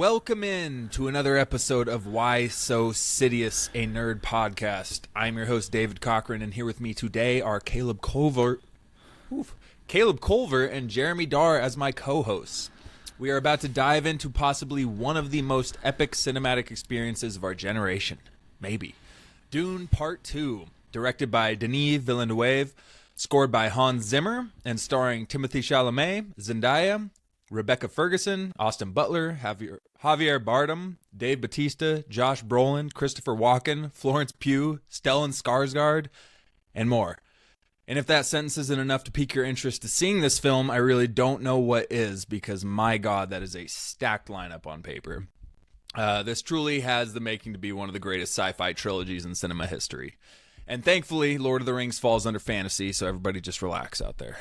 Welcome in to another episode of Why So Sidious, a nerd podcast. I'm your host, David Cochran, and here with me today are Caleb Culver and Jeremy Darr as my co-hosts. We are about to dive into possibly one of the most epic cinematic experiences of our generation. Maybe. Dune Part 2, directed by Denis Villeneuve, scored by Hans Zimmer, and starring Timothee Chalamet, Zendaya, Rebecca Ferguson, Austin Butler, Javier Bardem, Dave Bautista, Josh Brolin, Christopher Walken, Florence Pugh, Stellan Skarsgard, and more. And if that sentence isn't enough to pique your interest to seeing this film, I really don't know what is, because my God, that is a stacked lineup on paper. This truly has the making to be one of the greatest sci-fi trilogies in cinema history. And thankfully, Lord of the Rings falls under fantasy, so everybody just relax out there.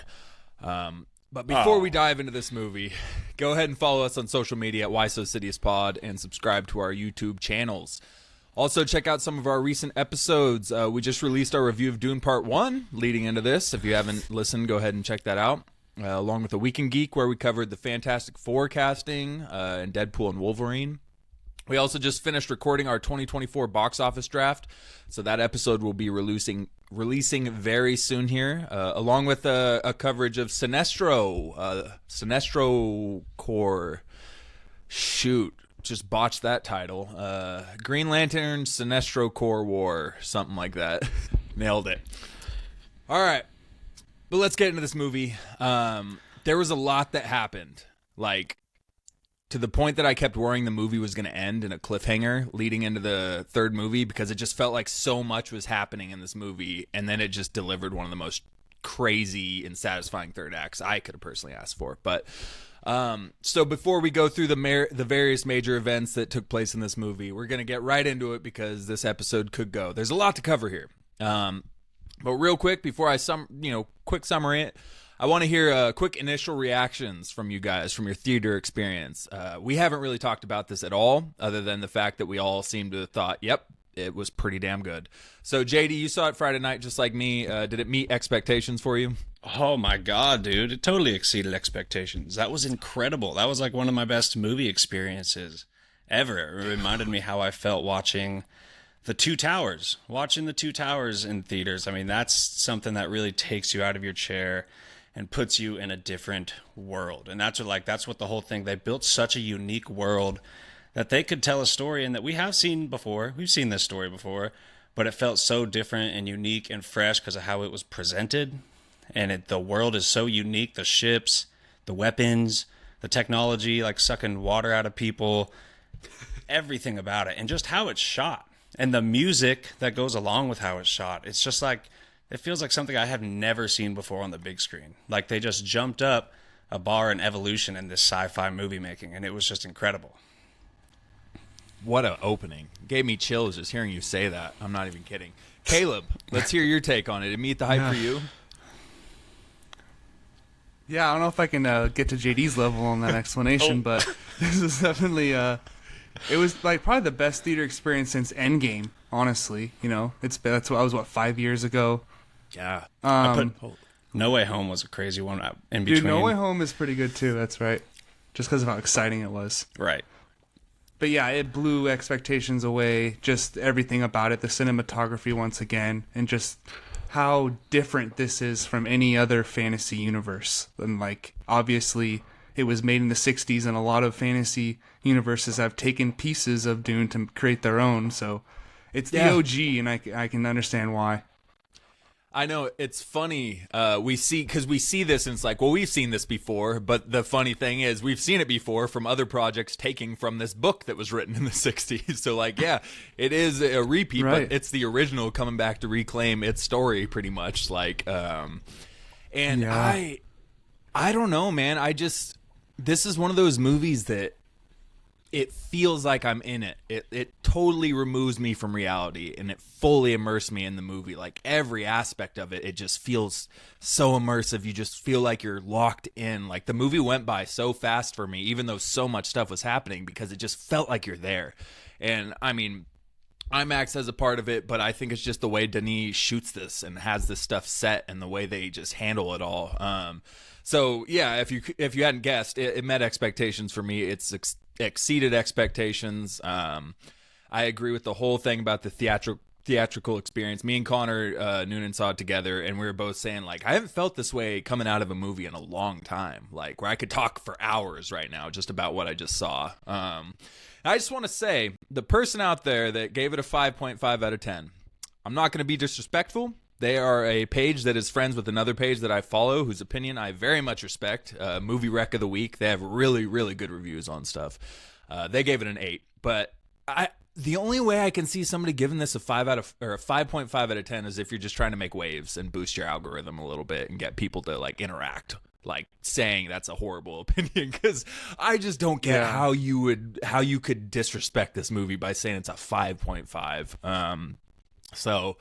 But before we dive into this movie, go ahead and follow us on social media at Why So Sidious Pod and subscribe to our YouTube channels. Also, check out some of our recent episodes. We just released our review of Dune Part 1 leading into this. If you haven't listened, go ahead and check that out. Along with The Week in Geek, where we covered the Fantastic Four casting and Deadpool and Wolverine. We also just finished recording our 2024 box office draft, so that episode will be releasing very soon here, along with a coverage of Sinestro Corps. Shoot, just botched that title. Green Lantern Sinestro Corps War, something like that. Nailed it. All right, but let's get into this movie. There was a lot that happened, to the point that I kept worrying the movie was going to end in a cliffhanger leading into the third movie, because it just felt like so much was happening in this movie, and then it just delivered one of the most crazy and satisfying third acts I could have personally asked for. But so before we go through the various major events that took place in this movie, we're going to get right into it, because this episode could go. There's a lot to cover here. But real quick, before I quick summary it, I want to hear quick initial reactions from you guys from your theater experience. We haven't really talked about this at all, other than the fact that we all seem to have thought, yep, it was pretty damn good. So, JD, you saw it Friday night just like me. Did it meet expectations for you? Oh my God, dude. It totally exceeded expectations. That was incredible. That was like one of my best movie experiences ever. It reminded me how I felt watching The Two Towers. Watching The Two Towers in theaters. I mean, that's something that really takes you out of your chair and puts you in a different world. And that's what the whole thing, they built such a unique world that they could tell a story, and that we have seen before. We've seen this story before, but it felt so different and unique and fresh because of how it was presented. And the world is so unique. The ships, the weapons, the technology, like sucking water out of people, everything about it, and just how it's shot. And the music that goes along with how it's shot. It's just like, it feels like something I have never seen before on the big screen. Like they just jumped up a bar in evolution in this sci-fi movie making, and it was just incredible. What an opening. Gave me chills just hearing you say that. I'm not even kidding. Caleb, let's hear your take on it. Did it meet the hype for you? Yeah, I don't know if I can get to JD's level on that explanation, but this is definitely it was like probably the best theater experience since Endgame, honestly. That's what I was 5 years ago. Yeah. No Way Home was a crazy one in between. Dude, No Way Home is pretty good too, that's right. Just because of how exciting it was. Right. But yeah, it blew expectations away, just everything about it, the cinematography once again, and just how different this is from any other fantasy universe. And obviously, it was made in the 60s, and a lot of fantasy universes have taken pieces of Dune to create their own, so it's the OG, and I can understand why. I know, it's funny. We see this, and it's like, well, we've seen this before, but the funny thing is, we've seen it before from other projects taking from this book that was written in the 60s. So, it is a repeat, right, but it's the original coming back to reclaim its story, pretty much. I don't know, man. This is one of those movies that it feels like I'm in it. It totally removes me from reality, and it fully immerses me in the movie. Like every aspect of it, it just feels so immersive. You just feel like you're locked in. Like the movie went by so fast for me, even though so much stuff was happening, because it just felt like you're there. And I mean, IMAX has a part of it, but I think it's just the way Denis shoots this and has this stuff set and the way they just handle it all. So yeah, if you hadn't guessed, it met expectations for me. It's exceeded expectations. I agree with the whole thing about the theatrical experience. Me and Connor Noonan saw it together, and we were both saying, like, I haven't felt this way coming out of a movie in a long time. Like, where I could talk for hours right now just about what I just saw. I just want to say, the person out there that gave it a 5.5 out of 10, I'm not going to be disrespectful. They are a page that is friends with another page that I follow, whose opinion I very much respect. Movie Rec of the Week. They have really, really good reviews on stuff. They gave it an 8, but the only way I can see somebody giving this a 5.5 out of 10 is if you're just trying to make waves and boost your algorithm a little bit and get people to like interact, like saying that's a horrible opinion, because I just don't get how you could disrespect this movie by saying it's a 5.5. So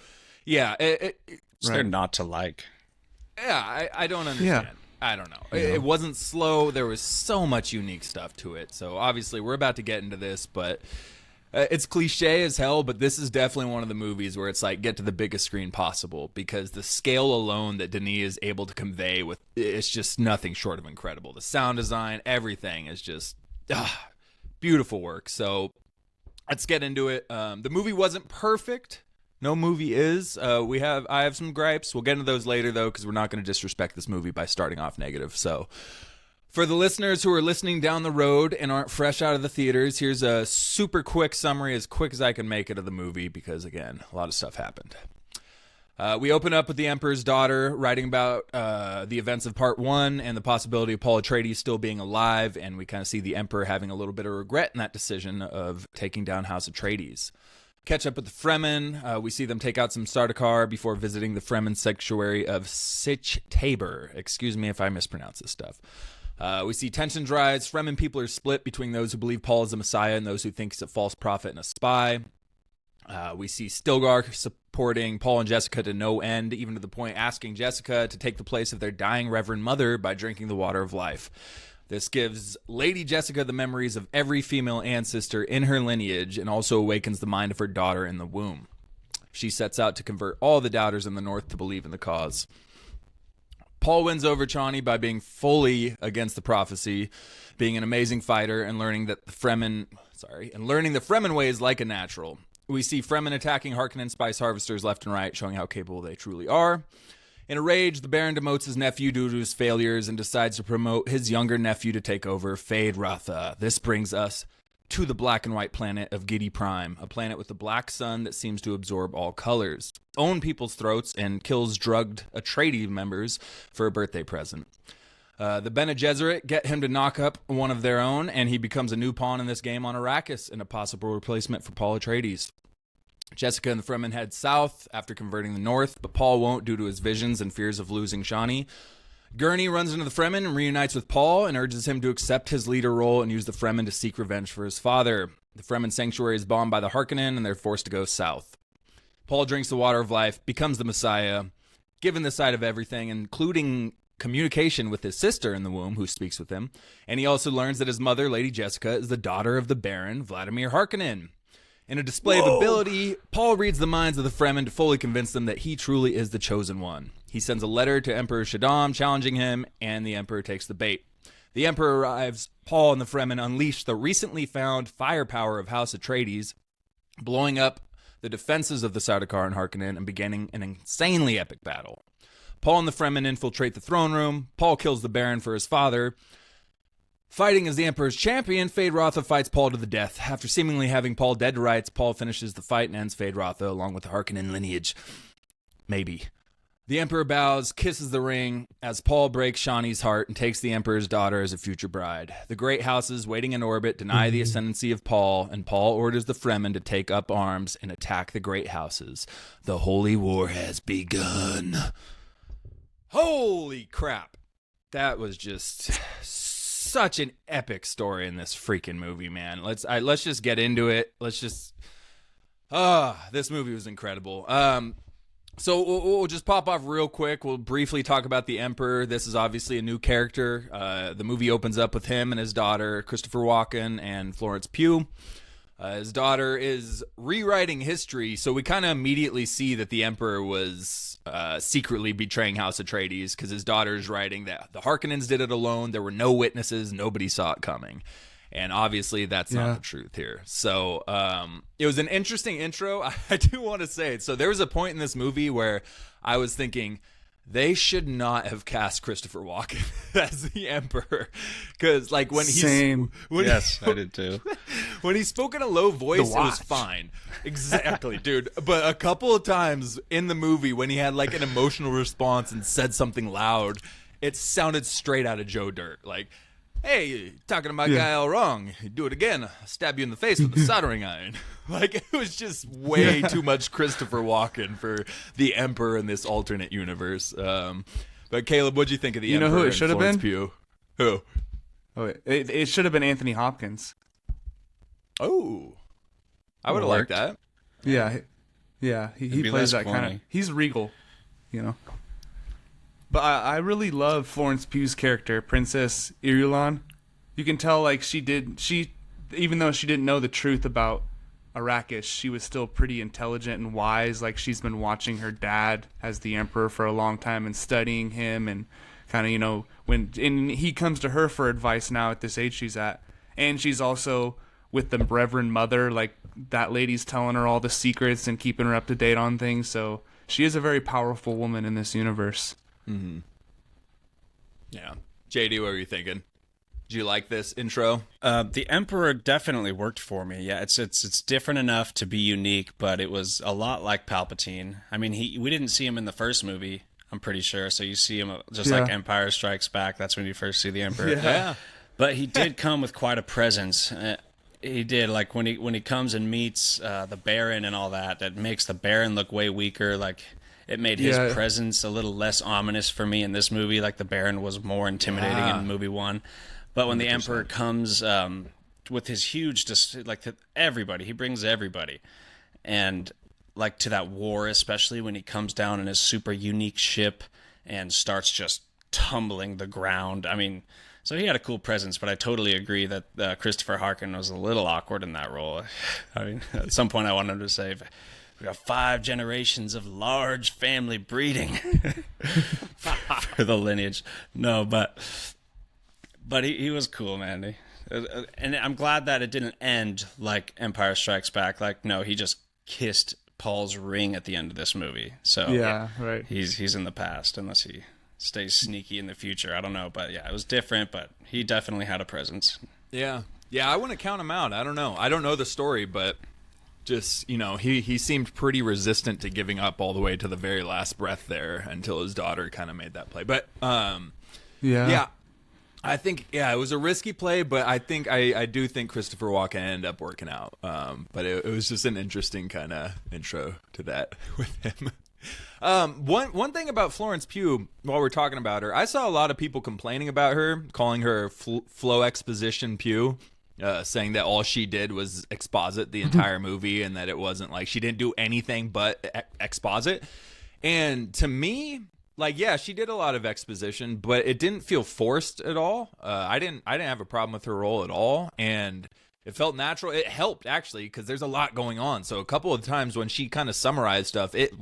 yeah, it's there not to like. Yeah, I don't understand. Yeah. I don't know. Yeah. It wasn't slow. There was so much unique stuff to it. So obviously we're about to get into this, but it's cliche as hell, but this is definitely one of the movies where it's like, get to the biggest screen possible, because the scale alone that Denis is able to convey with it's just nothing short of incredible. The sound design, everything is just beautiful work. So let's get into it. The movie wasn't perfect. No movie is. I have some gripes. We'll get into those later, though, because we're not going to disrespect this movie by starting off negative. So for the listeners who are listening down the road and aren't fresh out of the theaters, here's a super quick summary, as quick as I can make it, of the movie, because, again, a lot of stuff happened. We open up with the Emperor's daughter writing about the events of Part 1 and the possibility of Paul Atreides still being alive, and we kind of see the Emperor having a little bit of regret in that decision of taking down House Atreides. Catch up with the Fremen. We see them take out some Sardaukar before visiting the Fremen sanctuary of Sietch Tabr. Excuse me if I mispronounce this stuff. We see tensions rise. Fremen people are split between those who believe Paul is the Messiah and those who think he's a false prophet and a spy. We see Stilgar supporting Paul and Jessica to no end, even to the point asking Jessica to take the place of their dying Reverend Mother by drinking the water of life. This gives Lady Jessica the memories of every female ancestor in her lineage and also awakens the mind of her daughter in the womb. She sets out to convert all the doubters in the North to believe in the cause. Paul wins over Chani by being fully against the prophecy, being an amazing fighter, and learning the Fremen ways like a natural. We see Fremen attacking Harkonnen spice harvesters left and right, showing how capable they truly are. In a rage, the Baron demotes his nephew due to his failures and decides to promote his younger nephew to take over, Feyd-Rautha. This brings us to the black and white planet of Geidi Prime, a planet with a black sun that seems to absorb all colors, own people's throats, and kills drugged Atreides members for a birthday present. The Bene Gesserit get him to knock up one of their own, and he becomes a new pawn in this game on Arrakis and a possible replacement for Paul Atreides. Jessica and the Fremen head south after converting the North, but Paul won't due to his visions and fears of losing Chani. Gurney runs into the Fremen and reunites with Paul and urges him to accept his leader role and use the Fremen to seek revenge for his father. The Fremen sanctuary is bombed by the Harkonnen and they're forced to go south. Paul drinks the water of life, becomes the Messiah, given the sight of everything, including communication with his sister in the womb who speaks with him, and he also learns that his mother, Lady Jessica, is the daughter of the Baron Vladimir Harkonnen. In a display of ability, Paul reads the minds of the Fremen to fully convince them that he truly is the chosen one. He sends a letter to Emperor Shaddam challenging him, and the Emperor takes the bait. The Emperor arrives. Paul and the Fremen unleash the recently found firepower of House Atreides, blowing up the defenses of the Sardaukar and Harkonnen and beginning an insanely epic battle. Paul and the Fremen infiltrate the throne room. Paul kills the Baron for his father. Fighting as the Emperor's champion, Feyd-Rautha fights Paul to the death. After seemingly having Paul dead to rights, Paul finishes the fight and ends Feyd-Rautha along with the Harkonnen lineage. Maybe. The Emperor bows, kisses the ring, as Paul breaks Shani's heart and takes the Emperor's daughter as a future bride. The great houses waiting in orbit deny the ascendancy of Paul, and Paul orders the Fremen to take up arms and attack the great houses. The holy war has begun. Holy crap. That was just such an epic story in this freaking movie, man. Let's just get into it. This movie was incredible. So we'll just pop off real quick. We'll briefly talk about the Emperor. This is obviously a new character. The movie opens up with him and his daughter, Christopher Walken and Florence Pugh. His daughter is rewriting history, so we kind of immediately see that the Emperor was secretly betraying House Atreides because his daughter's writing that the Harkonnens did it alone. There were no witnesses. Nobody saw it coming. And obviously that's not the truth here. So it was an interesting intro. I do want to say it. So there was a point in this movie where I was thinking, they should not have cast Christopher Walken as the Emperor, because like when he's yes, I did too. When he spoke in a low voice, it was fine. Exactly, dude. But a couple of times in the movie, when he had like an emotional response and said something loud, it sounded straight out of Joe Dirt. Like, hey, you're talking to my guy all wrong. You do it again, I'll stab you in the face with a soldering iron. Like, it was just way too much Christopher Walken for the Emperor in this alternate universe. But Caleb, what'd you think of the Emperor? You know who it should have been? Pugh? Who? Oh, it should have been Anthony Hopkins. Oh, I would have liked that. Yeah, he plays that kind of. He's regal, you know. But I really love Florence Pugh's character, Princess Irulin. You can tell, like, even though she didn't know the truth about Arrakis, she was still pretty intelligent and wise. Like, she's been watching her dad as the Emperor for a long time and studying him, and kind of, you know, and he comes to her for advice now at this age she's at. And she's also with the Reverend Mother, like, that lady's telling her all the secrets and keeping her up to date on things. So she is a very powerful woman in this universe. Mm-hmm. Yeah. JD, what were you thinking? Did you like this intro? The Emperor definitely worked for me. Yeah, it's different enough to be unique, but it was a lot like Palpatine. I mean, we didn't see him in the first movie, I'm pretty sure. So you see him just like Empire Strikes Back. That's when you first see the Emperor. Yeah. But he did come with quite a presence. He did, like when he comes and meets the Baron and all that. That makes the Baron look way weaker. Like, it made his presence a little less ominous for me in this movie. Like, the Baron was more intimidating in movie 1. But when 100%. The Emperor comes with his huge, everybody, he brings everybody. And, like, to that war, especially when he comes down in his super unique ship and starts just tumbling the ground. I mean, so he had a cool presence, but I totally agree that Christopher Harkin was a little awkward in that role. I mean, at some point I wanted him to say, we got 5 generations of large family breeding for the lineage. No, but he was cool, man. And I'm glad that it didn't end like Empire Strikes Back. Like, no, he just kissed Paul's ring at the end of this movie. So right. He's in the past, unless he stays sneaky in the future. I don't know, but yeah, it was different. But he definitely had a presence. Yeah, I wouldn't count him out. I don't know the story, but. Just, you know, he seemed pretty resistant to giving up all the way to the very last breath there until his daughter kind of made that play. But, I think, it was a risky play, but I do think Christopher Walken ended up working out. But it was just an interesting kind of intro to that with him. One thing about Florence Pugh, while we're talking about her, I saw a lot of people complaining about her, calling her flow exposition Pugh. Saying that all she did was exposit the entire movie and that it wasn't like she didn't do anything but exposit. And to me, like, yeah, she did a lot of exposition, but it didn't feel forced at all. I didn't have a problem with her role at all, and it felt natural. It helped, actually, because there's a lot going on. So a couple of times when she kind of summarized stuff, it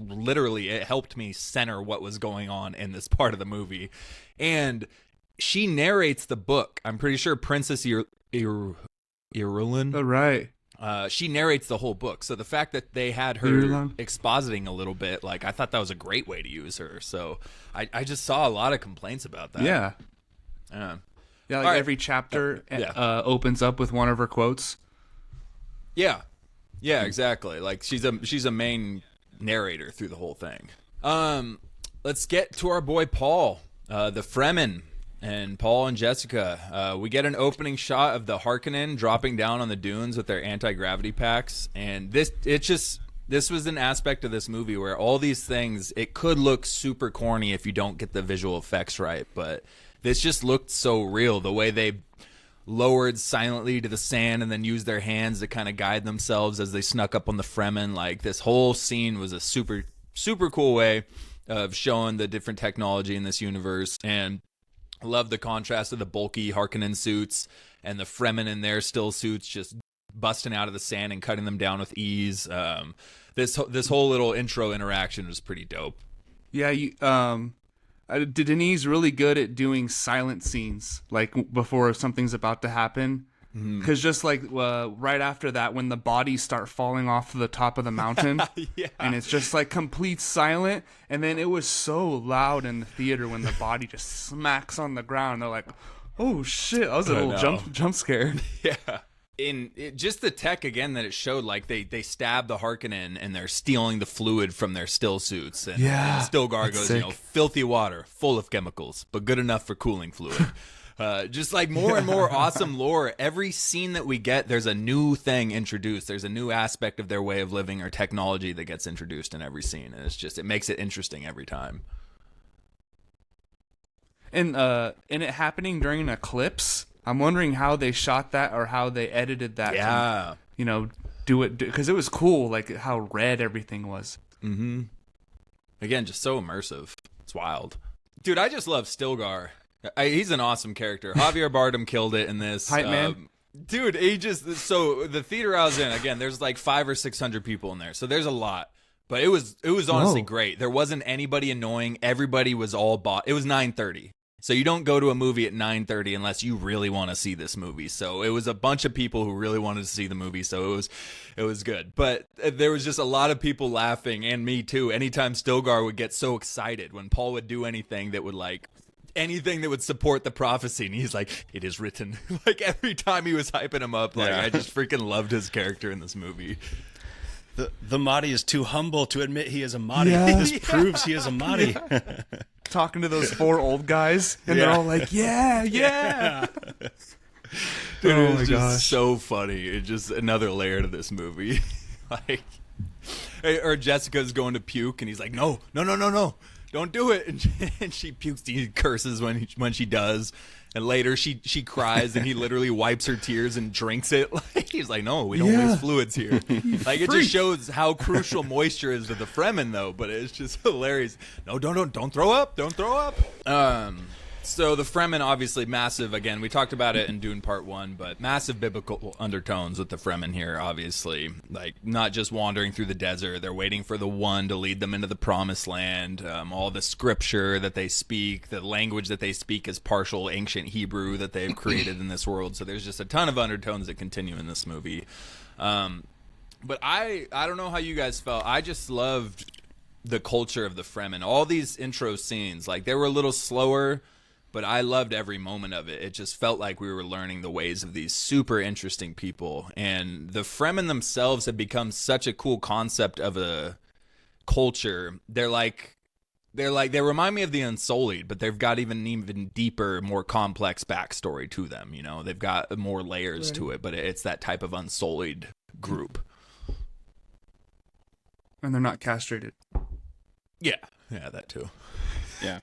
helped me center what was going on in this part of the movie. And she narrates the book. I'm pretty sure Princess Irulin. Oh, right. She narrates the whole book. So the fact that they had her expositing a little bit, like, I thought that was a great way to use her. So I just saw a lot of complaints about that. Yeah. Like every chapter opens up with one of her quotes. Yeah, exactly. Like, she's a main narrator through the whole thing. Let's get to our boy Paul, the Fremen. And Paul and Jessica, we get an opening shot of the Harkonnen dropping down on the dunes with their anti-gravity packs. And this was an aspect of this movie where all these things, it could look super corny if you don't get the visual effects right. But this just looked so real. The way they lowered silently to the sand and then used their hands to kind of guide themselves as they snuck up on the Fremen. Like, this whole scene was a super, super cool way of showing the different technology in this universe. And love the contrast of the bulky Harkonnen suits and the Fremen in their still suits just busting out of the sand and cutting them down with ease. This whole little intro interaction was pretty dope. Yeah, Denis really good at doing silent scenes, like before something's about to happen. Because just like right after that, when the bodies start falling off the top of the mountain, Yeah. and it's just like complete silent, and then it was so loud in the theater when the body just smacks on the ground. They're like, "Oh shit!" I was a little jump scared. Yeah. Just the tech again that it showed, like they stab the Harkonnen and they're stealing the fluid from their still suits, and Stilgar goes, sick. filthy water, full of chemicals, but good enough for cooling fluid. Just like more and more awesome lore. Every scene that we get, there's a new thing introduced. There's a new aspect of their way of living or technology that gets introduced in every scene, and it makes it interesting every time. And it happening during an eclipse. I'm wondering how they shot that or how they edited that. Yeah. To, do it because it was cool, like how red everything was. Mm-hmm. Again, just so immersive. It's wild, dude. I just love Stilgar. He's an awesome character. Javier Bardem killed it in this. Hype man. Dude, so the theater I was in, again, there's like 500 or 600 people in there, so there's a lot. But it was honestly great. There wasn't anybody annoying. Everybody was all bought. It was 9:30. So you don't go to a movie at 9:30 unless you really want to see this movie. So it was a bunch of people who really wanted to see the movie. So it was good. But there was just a lot of people laughing, and me too. Anytime Stilgar would get so excited when Paul would do anything that would support the prophecy, and he's like, "It is written." Like every time he was hyping him up, like I just freaking loved his character in this movie. The Mahdi is too humble to admit he is a Mahdi. This proves he is a Mahdi. Talking to those 4 old guys, and they're all like, yeah. Dude, Oh it my was just gosh. so funny. It's just another layer to this movie. Like, or Jessica's going to puke, and he's like, no, don't do it. And she pukes. He curses when she does. And later she cries, and he literally wipes her tears and drinks it. Like, he's like, no, we don't waste fluids here. Like, it just shows how crucial moisture is to the Fremen, though. But it's just hilarious. No, don't throw up. Don't throw up. So the Fremen, obviously massive. Again, we talked about it in Dune Part 1, but massive biblical undertones with the Fremen here, obviously. Like, not just wandering through the desert. They're waiting for the one to lead them into the promised land. All the scripture that they speak, the language that they speak is partial ancient Hebrew that they've created in this world. So there's just a ton of undertones that continue in this movie. But I don't know how you guys felt. I just loved the culture of the Fremen. All these intro scenes, like, they were a little slower, but I loved every moment of it. It just felt like we were learning the ways of these super interesting people. And the Fremen themselves have become such a cool concept of a culture. They remind me of the Unsullied, but they've got even deeper, more complex backstory to them. You know, they've got more layers to it, but it's that type of Unsullied group. And they're not castrated. Yeah, that too. Yeah.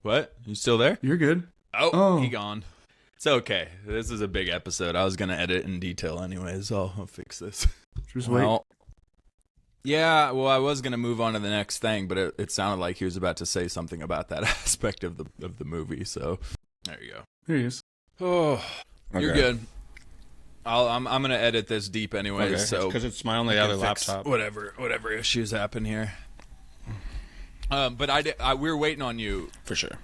What? You still there? You're good. Oh, he gone. It's okay. This is a big episode. I was going to edit in detail anyways. I'll fix this. Just wait. Yeah, well, I was going to move on to the next thing, but it sounded like he was about to say something about that aspect of the movie. So there you go. Here he is. Oh, you're good. I'm going to edit this deep anyways. Okay. So because it's my only other laptop. Whatever issues happen here. But we were waiting on you For sure.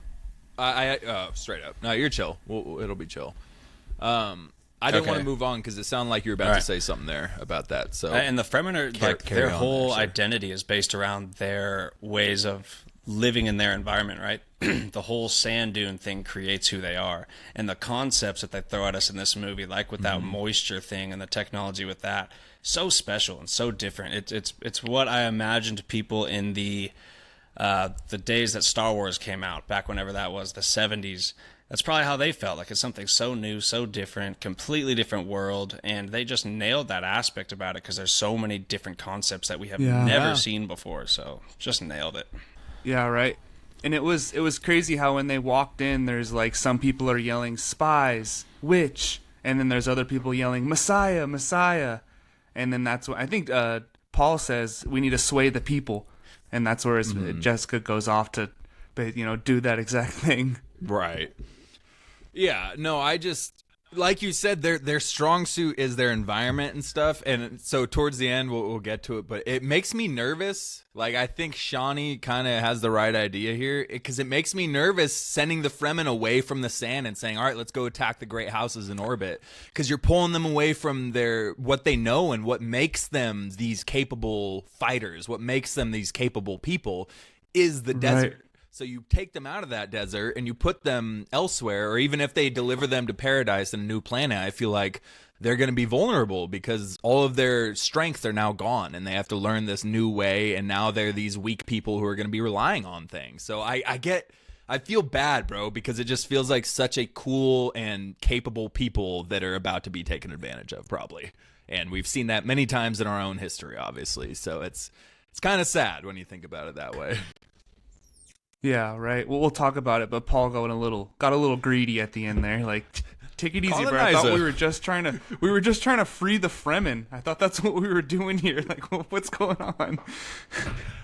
Straight up. No, you're chill. It'll be chill. I didn't want to move on because it sounded like you were about to say something there about that. So and the Fremen are like their whole there, identity is based around their ways of living in their environment, right? The whole sand dune thing creates who they are, and the concepts that they throw at us in this movie, like with that moisture thing and the technology with that, so special and so different. It's what I imagined people in the days that Star Wars came out, back whenever that was, the 70s. That's probably how they felt. Like, it's something so new, so different, completely different world, and they just nailed that aspect about it because there's so many different concepts that we have never seen before. So just nailed it. Yeah, right. And it was crazy how when they walked in, there's like some people are yelling spies, witch, and then there's other people yelling Messiah, Messiah, and then that's what I think Paul says, we need to sway the people. And that's where Jessica goes off to, do that exact thing. Right. Yeah. No, like you said, their strong suit is their environment and stuff, and so towards the end we'll get to it, but it makes me nervous. Like, I think Chani kind of has the right idea here, because it makes me nervous sending the Fremen away from the sand and saying, all right, let's go attack the great houses in orbit, because you're pulling them away from what they know and what makes them these capable fighters, what makes them these capable people is the desert. Right. So you take them out of that desert and you put them elsewhere, or even if they deliver them to paradise in a new planet, I feel like they're going to be vulnerable because all of their strengths are now gone and they have to learn this new way. And now they're these weak people who are going to be relying on things. So I feel bad, bro, because it just feels like such a cool and capable people that are about to be taken advantage of, probably. And we've seen that many times in our own history, obviously. So it's kind of sad when you think about it that way. Yeah, right. Well, we'll talk about it, but Paul got a little greedy at the end there. Like, take it easy, bro. I thought we were just trying to free the Fremen. I thought that's what we were doing here. Like, what's going on?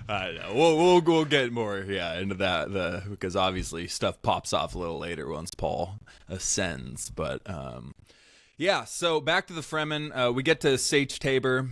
I know. We'll get more into that because obviously stuff pops off a little later once Paul ascends. But yeah, so back to the Fremen. We get to Sietch Tabr,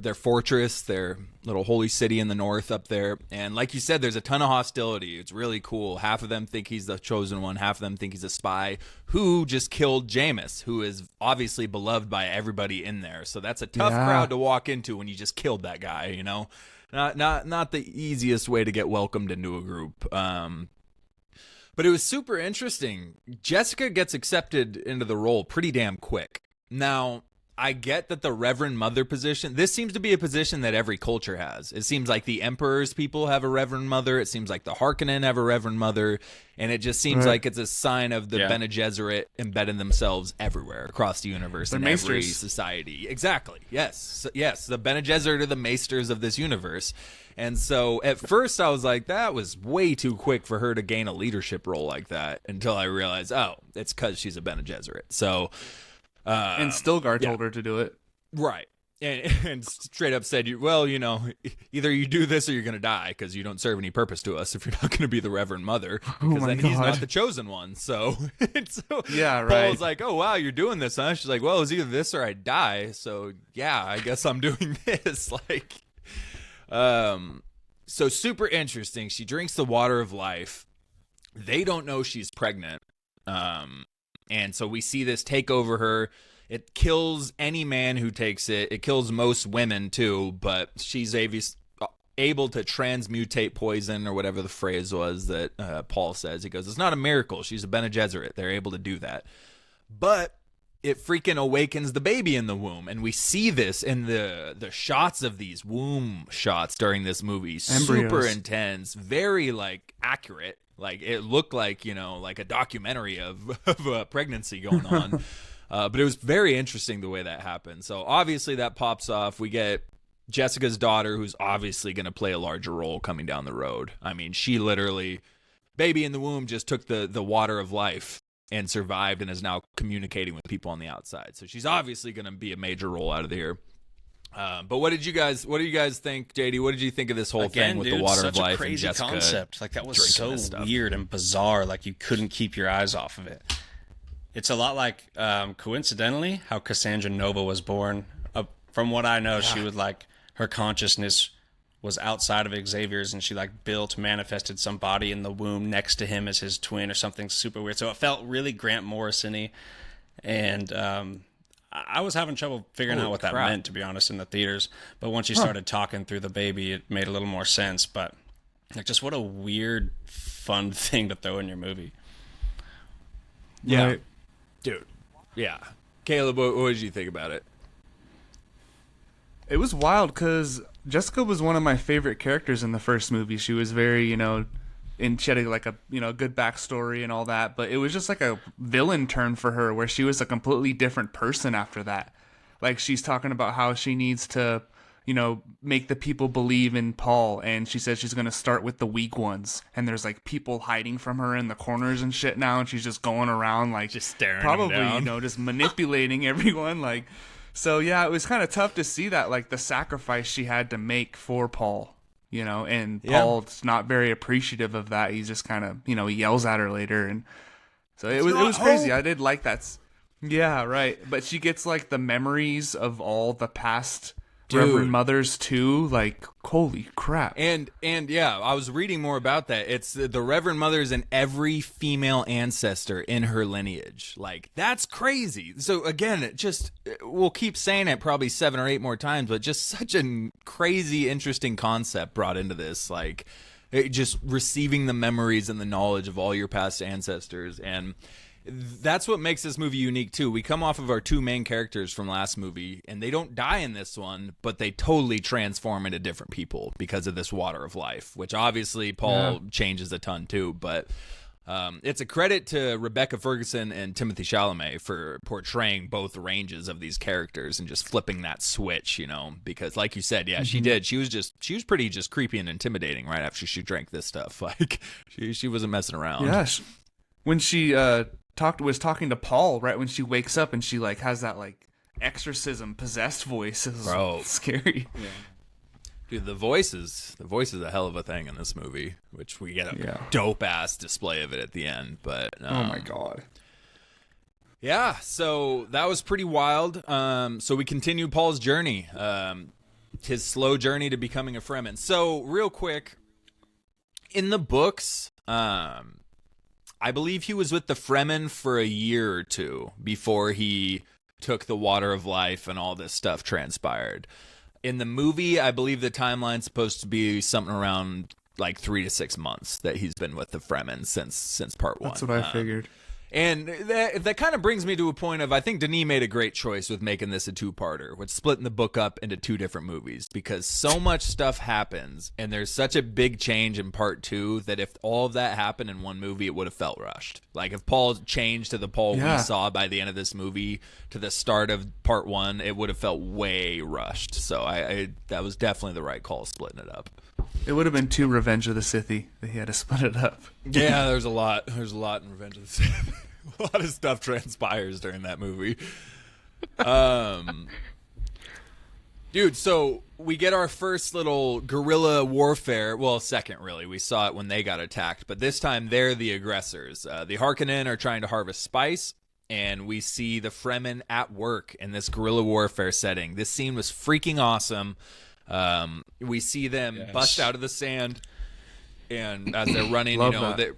their fortress, their little holy city in the north up there. And like you said, there's a ton of hostility. It's really cool. Half of them think he's the chosen one. Half of them think he's a spy who just killed Jameis, who is obviously beloved by everybody in there. So that's a tough crowd to walk into when you just killed that guy, you know? Not the easiest way to get welcomed into a group. But it was super interesting. Jessica gets accepted into the role pretty damn quick. Now, I get that the Reverend Mother position, this seems to be a position that every culture has. It seems like the Emperor's people have a Reverend Mother. It seems like the Harkonnen have a Reverend Mother. And it just seems like it's a sign of the Bene Gesserit embedding themselves everywhere across the universe and every society. Exactly. Yes. The Bene Gesserit are the maesters of this universe. And so at first I was like, that was way too quick for her to gain a leadership role like that, until I realized, oh, it's because she's a Bene Gesserit. So, and Stilgar told her to do it. Right. And straight up said, well, you know, either you do this or you're going to die, because you don't serve any purpose to us if you're not going to be the Reverend Mother, because then he's not the chosen one. So, yeah, right. Paul's like, oh, wow, you're doing this, huh? She's like, well, it's either this or I die. So, yeah, I guess I'm doing this. Like, so super interesting. She drinks the water of life. They don't know she's pregnant. And so we see this take over her. It kills any man who takes it. It kills most women too, but she's able to transmutate poison, or whatever the phrase was that Paul says. He goes, it's not a miracle. She's a Bene Gesserit. They're able to do that. But it freaking awakens the baby in the womb. And we see this in the shots of these womb shots during this movie. Super intense, very like accurate. Like it looked like, you know, like a documentary of a pregnancy going on. But it was very interesting the way that happened. So obviously that pops off. We get Jessica's daughter, who's obviously going to play a larger role coming down the road. I mean, she literally, baby in the womb, just took the water of life and survived and is now communicating with people on the outside. So she's obviously going to be a major role out of here. But what do you guys think, JD? What did you think of this whole thing with the water of life? Such a crazy and Jessica concept. Like, that was so weird and bizarre. Like, you couldn't keep your eyes off of it. It's a lot like, coincidentally, how Cassandra Nova was born. From what I know, she was like, her consciousness was outside of Xavier's, and she like manifested some body in the womb next to him as his twin or something super weird. So it felt really Grant Morrison-y, and I was having trouble figuring out what that meant, to be honest, in the theaters. But once you started talking through the baby, it made a little more sense. But like, just what a weird, fun thing to throw in your movie. Yeah, right. Dude. Yeah, Caleb, what did you think about it? It was wild because Jessica was one of my favorite characters in the first movie. She was very, and she had like a good backstory and all that, but it was just like a villain turn for her, where she was a completely different person after that. Like, she's talking about how she needs to, make the people believe in Paul, and she says she's going to start with the weak ones, and there's like people hiding from her in the corners and shit now, and she's just going around like just staring probably them down. Just manipulating everyone. Like, so yeah, it was kind of tough to see that, like, the sacrifice she had to make for Paul. And Paul's not very appreciative of that. He's just kind of, he yells at her later. And So it was crazy. I did like that. Yeah, right. But she gets like the memories of all the past Reverend Mothers too. Like, holy crap. And yeah, I was reading more about that. It's the Reverend Mothers and every female ancestor in her lineage. Like, that's crazy. So again, we'll keep saying it probably 7 or 8 more times, but just such a crazy, interesting concept brought into this. Like, just receiving the memories and the knowledge of all your past ancestors. And that's what makes this movie unique too. We come off of our 2 main characters from last movie, and they don't die in this one, but they totally transform into different people because of this water of life, which obviously Paul changes a ton too. But it's a credit to Rebecca Ferguson and Timothee Chalamet for portraying both ranges of these characters and just flipping that switch, you know, because like you said, yeah, she did. She was pretty just creepy and intimidating right after she drank this stuff. Like she wasn't messing around. Yeah. When she was talking to Paul right when she wakes up, and she like has that like exorcism possessed voice. It was scary. Yeah. Dude, the voice is a hell of a thing in this movie, which we get a dope ass display of it at the end. But oh my god. Yeah, so that was pretty wild. So we continue Paul's journey, his slow journey to becoming a Fremen. So real quick, in the books, I believe he was with the Fremen for a year or 2 before he took the water of life and all this stuff transpired. In the movie, I believe the timeline's supposed to be something around like 3 to 6 months that he's been with the Fremen since part 1. That's what I figured. And that kind of brings me to a point of, I think Denis made a great choice with making this a 2-parter, with splitting the book up into 2 different movies, because so much stuff happens, and there's such a big change in part 2 that if all of that happened in one movie, it would have felt rushed. Like if Paul changed to the Paul we saw by the end of this movie to the start of part 1, it would have felt way rushed. So I that was definitely the right call, splitting it up. It would have been too Revenge of the Sithy that he had to split it up. Yeah, there's a lot in Revenge of the Sith. A lot of stuff transpires during that movie. Dude, so we get our first little guerrilla warfare. Well, second, really. We saw it when they got attacked, but this time they're the aggressors. The Harkonnen are trying to harvest spice, and we see the Fremen at work in this guerrilla warfare setting. This scene was freaking awesome. We see them bust out of the sand, and as they're running,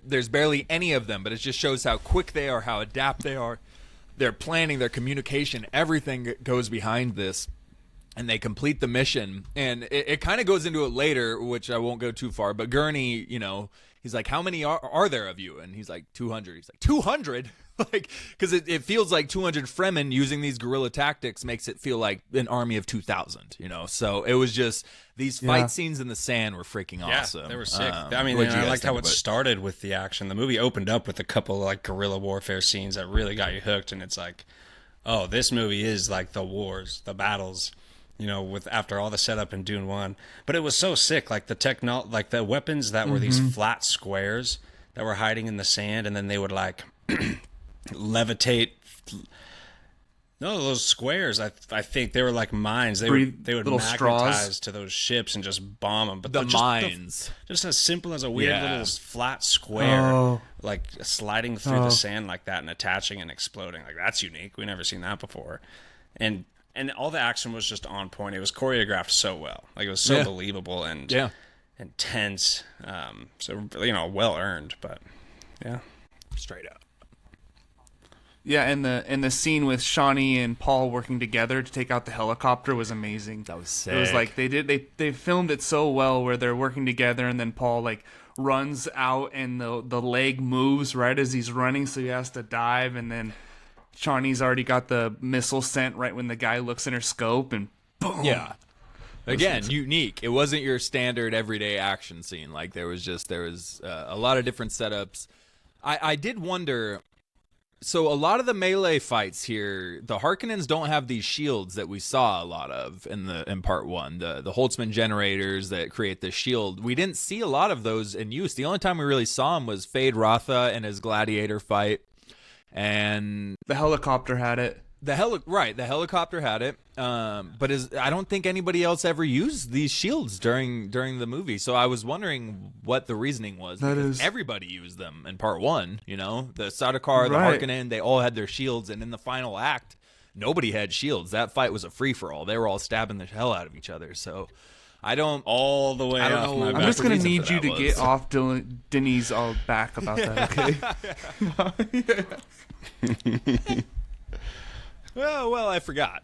there's barely any of them, but it just shows how quick they are, how adept they are. Their planning, their communication, everything goes behind this, and they complete the mission. And it kind of goes into it later, which I won't go too far, but Gurney, he's like, how many are there of you? And he's like, 200. He's like, 200? Like, because it feels like 200 Fremen using these guerrilla tactics makes it feel like an army of 2,000, So it was just, these fight scenes in the sand were freaking awesome. They were sick. I mean, I liked how it started with the action. The movie opened up with a couple of, like, guerrilla warfare scenes that really got you hooked, and it's like, oh, this movie is like the wars, the battles, with after all the setup in Dune 1. But it was so sick, like the weapons that were these flat squares that were hiding in the sand, and then they would like levitate. No, those squares, I think they were like mines. They would magnetize straws to those ships and just bomb them. But the mines, just as simple as a weird little flat square, like sliding through the sand like that and attaching and exploding. Like, that's unique. We've never seen that before. And all the action was just on point. It was choreographed so well. Like, it was so believable and intense. So well earned. But straight up. Yeah, and the scene with Chani and Paul working together to take out the helicopter was amazing. That was sick. It was like they filmed it so well where they're working together, and then Paul like runs out and the leg moves right as he's running, so he has to dive, and then Chani's already got the missile sent right when the guy looks in her scope, and boom. Yeah. Again, unique. It wasn't your standard everyday action scene. Like, there was a lot of different setups. I did wonder. So a lot of the melee fights here, the Harkonnens don't have these shields that we saw a lot of in part 1. The Holtzman generators that create the shield. We didn't see a lot of those in use. The only time we really saw them was Fade Rotha and his gladiator fight. And the helicopter had it. The helicopter had it, but I don't think anybody else ever used these shields during the movie. So I was wondering what the reasoning was. Because everybody used them in part 1. You know, the Sardaukar, the Harkonnen, they all had their shields, and in the final act, nobody had shields. That fight was a free for all. They were all stabbing the hell out of each other. So I don't all the way. I don't off know. my I'm just gonna need you to was. get off Denis all back about that. Okay. Well, I forgot.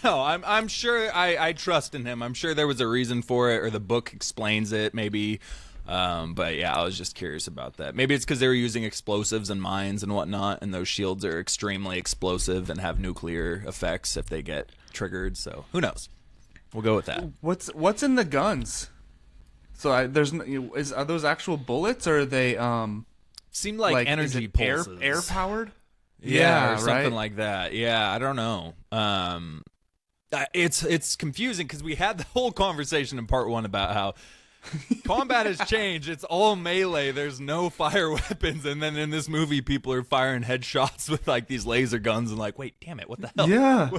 No, I'm sure I trust in him. I'm sure there was a reason for it, or the book explains it, maybe. But yeah, I was just curious about that. Maybe it's because they were using explosives and mines and whatnot, and those shields are extremely explosive and have nuclear effects if they get triggered. So who knows? We'll go with that. What's in the guns? So are those actual bullets, or are they Seemed like energy pulses, air powered? Yeah, or something like that. Yeah, I don't know. It's confusing because we had the whole conversation in part 1 about how combat has changed. It's all melee. There's no fire weapons, and then in this movie, people are firing headshots with like these laser guns, and like, wait, damn it, what the hell? Yeah,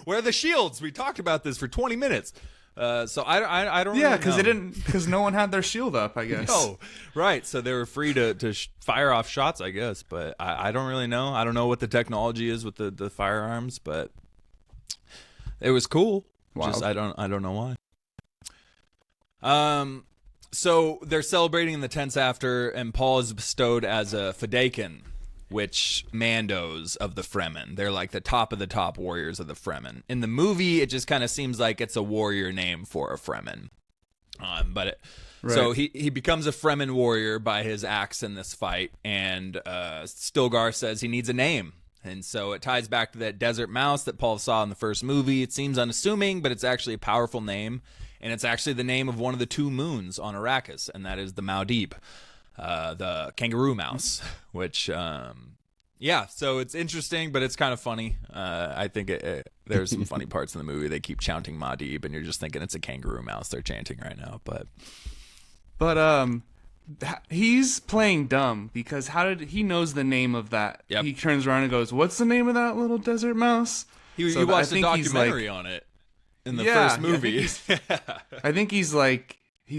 where are the shields? We talked about this for 20 minutes. So I don't. Yeah, because because no one had their shield up, I guess. No, right. So they were free to fire off shots, I guess. But I don't really know. I don't know what the technology is with the firearms, but it was cool. Wow. Just I don't know why. So they're celebrating in the tents after, and Paul is bestowed as a Fedaykin, which Mandos of the Fremen. They're like the top of the top warriors of the Fremen. In the movie, it just kind of seems like it's a warrior name for a Fremen. So he becomes a Fremen warrior by his acts in this fight, and Stilgar says he needs a name. And so it ties back to that desert mouse that Paul saw in the first movie. It seems unassuming, but it's actually a powerful name. And it's actually the name of one of the 2 moons on Arrakis, and that is the Muad'Dib. The kangaroo mouse, which, so it's interesting, but it's kind of funny. I think there's some funny parts in the movie. They keep chanting Muad'Dib, and you're just thinking it's a kangaroo mouse they're chanting right now. But he's playing dumb, because he knows the name of that? Yep. He turns around and goes, "What's the name of that little desert mouse?" He watched a documentary on it in the first movie. I think he's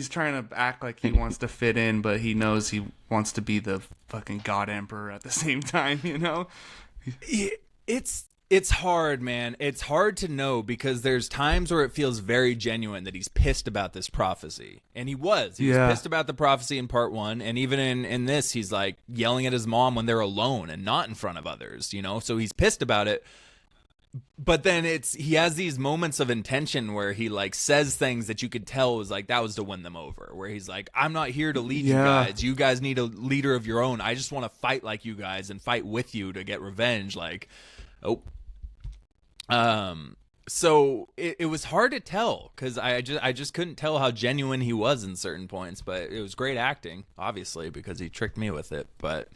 trying to act like he wants to fit in, but he knows he wants to be the fucking God Emperor at the same time, you know? It's hard, man. It's hard to know, because there's times where it feels very genuine that he's pissed about this prophecy. And he was. He was pissed about the prophecy in part 1, and even in this, he's like yelling at his mom when they're alone and not in front of others, you know? So he's pissed about it. But then he has these moments of intention where he like says things that you could tell was like that was to win them over, where he's like, I'm not here to lead you guys. You guys need a leader of your own. I just want to fight like you guys and fight with you to get revenge. So it was hard to tell, because I just couldn't tell how genuine he was in certain points, but it was great acting, obviously, because he tricked me with it. But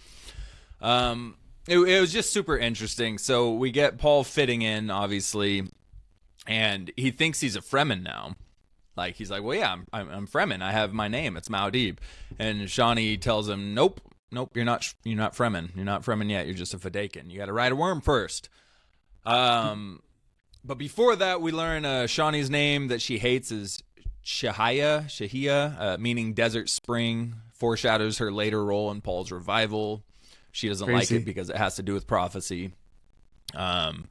It was just super interesting. So we get Paul fitting in, obviously, and he thinks he's a Fremen now. Like, he's like, well, yeah, I'm Fremen. I have my name. It's Muad'Dib. And Chani tells him, nope, you're not Fremen. You're not Fremen yet. You're just a Fedaykin. You got to ride a worm first. But before that, we learn Shani's name that she hates is Shahia, meaning Desert Spring. Foreshadows her later role in Paul's revival. She doesn't like it because it has to do with prophecy. But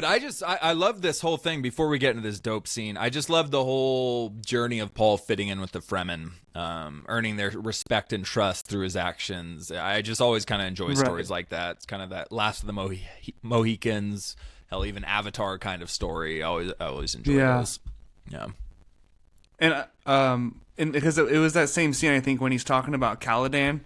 I love this whole thing. Before we get into this dope scene, I just love the whole journey of Paul fitting in with the Fremen, earning their respect and trust through his actions. I just always kind of enjoy stories like that. It's kind of that Last of the Mohicans, hell, even Avatar kind of story. I always enjoy those. Yeah. And because it was that same scene, I think, when he's talking about Caladan.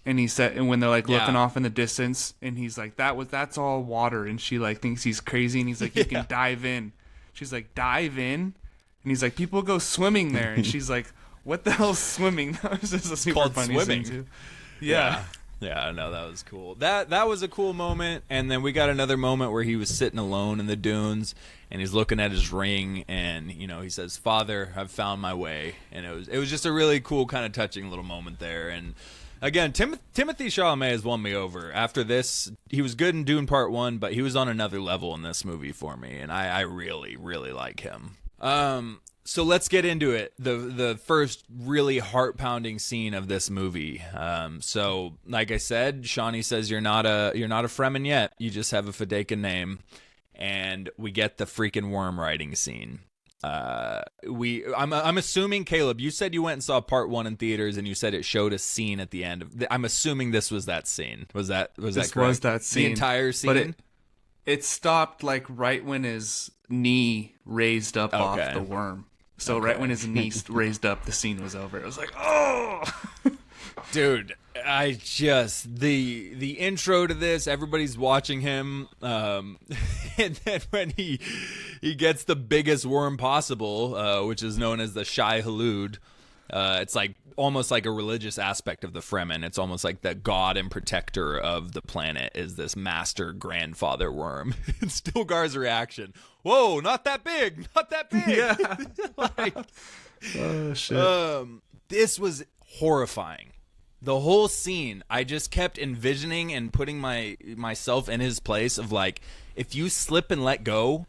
And he said, and when they're like looking off in the distance, and he's like, that's all water, and she like thinks he's crazy, and he's like, you can dive in. She's like, dive in, and he's like, people go swimming there, and she's like, what the hell's swimming? That was just a super funny scene too. Yeah, I know, that was cool. That was a cool moment. And then we got another moment where he was sitting alone in the dunes, and he's looking at his ring, and he says, "Father, I've found my way," and it was just a really cool, kind of touching little moment there. And Again, Timothee Chalamet has won me over. After this, he was good in Dune Part 1, but he was on another level in this movie for me, and I really, really like him. So let's get into it. The first really heart-pounding scene of this movie. So, like I said, Chani says you're not a Fremen yet. You just have a Fedaykin name, and we get the freaking worm riding scene. I'm assuming, Caleb, you said you went and saw Part 1 in theaters, and you said it showed a scene at the end of I'm assuming this was that scene. Was that correct? Was that scene. The entire scene? But it stopped like right when his knee raised up off the worm. So right when his knee raised up, the scene was over. It was like, oh, dude, I just the intro to this, everybody's watching him, and then when he gets the biggest worm possible, which is known as the Shai Hulud, it's like almost like a religious aspect of the Fremen. It's almost like the god and protector of the planet is this master grandfather worm. And Stilgar's reaction, whoa, not that big, not that big. Yeah. Like, oh shit. This was horrifying. The whole scene, I just kept envisioning and putting myself in his place of like, if you slip and let go,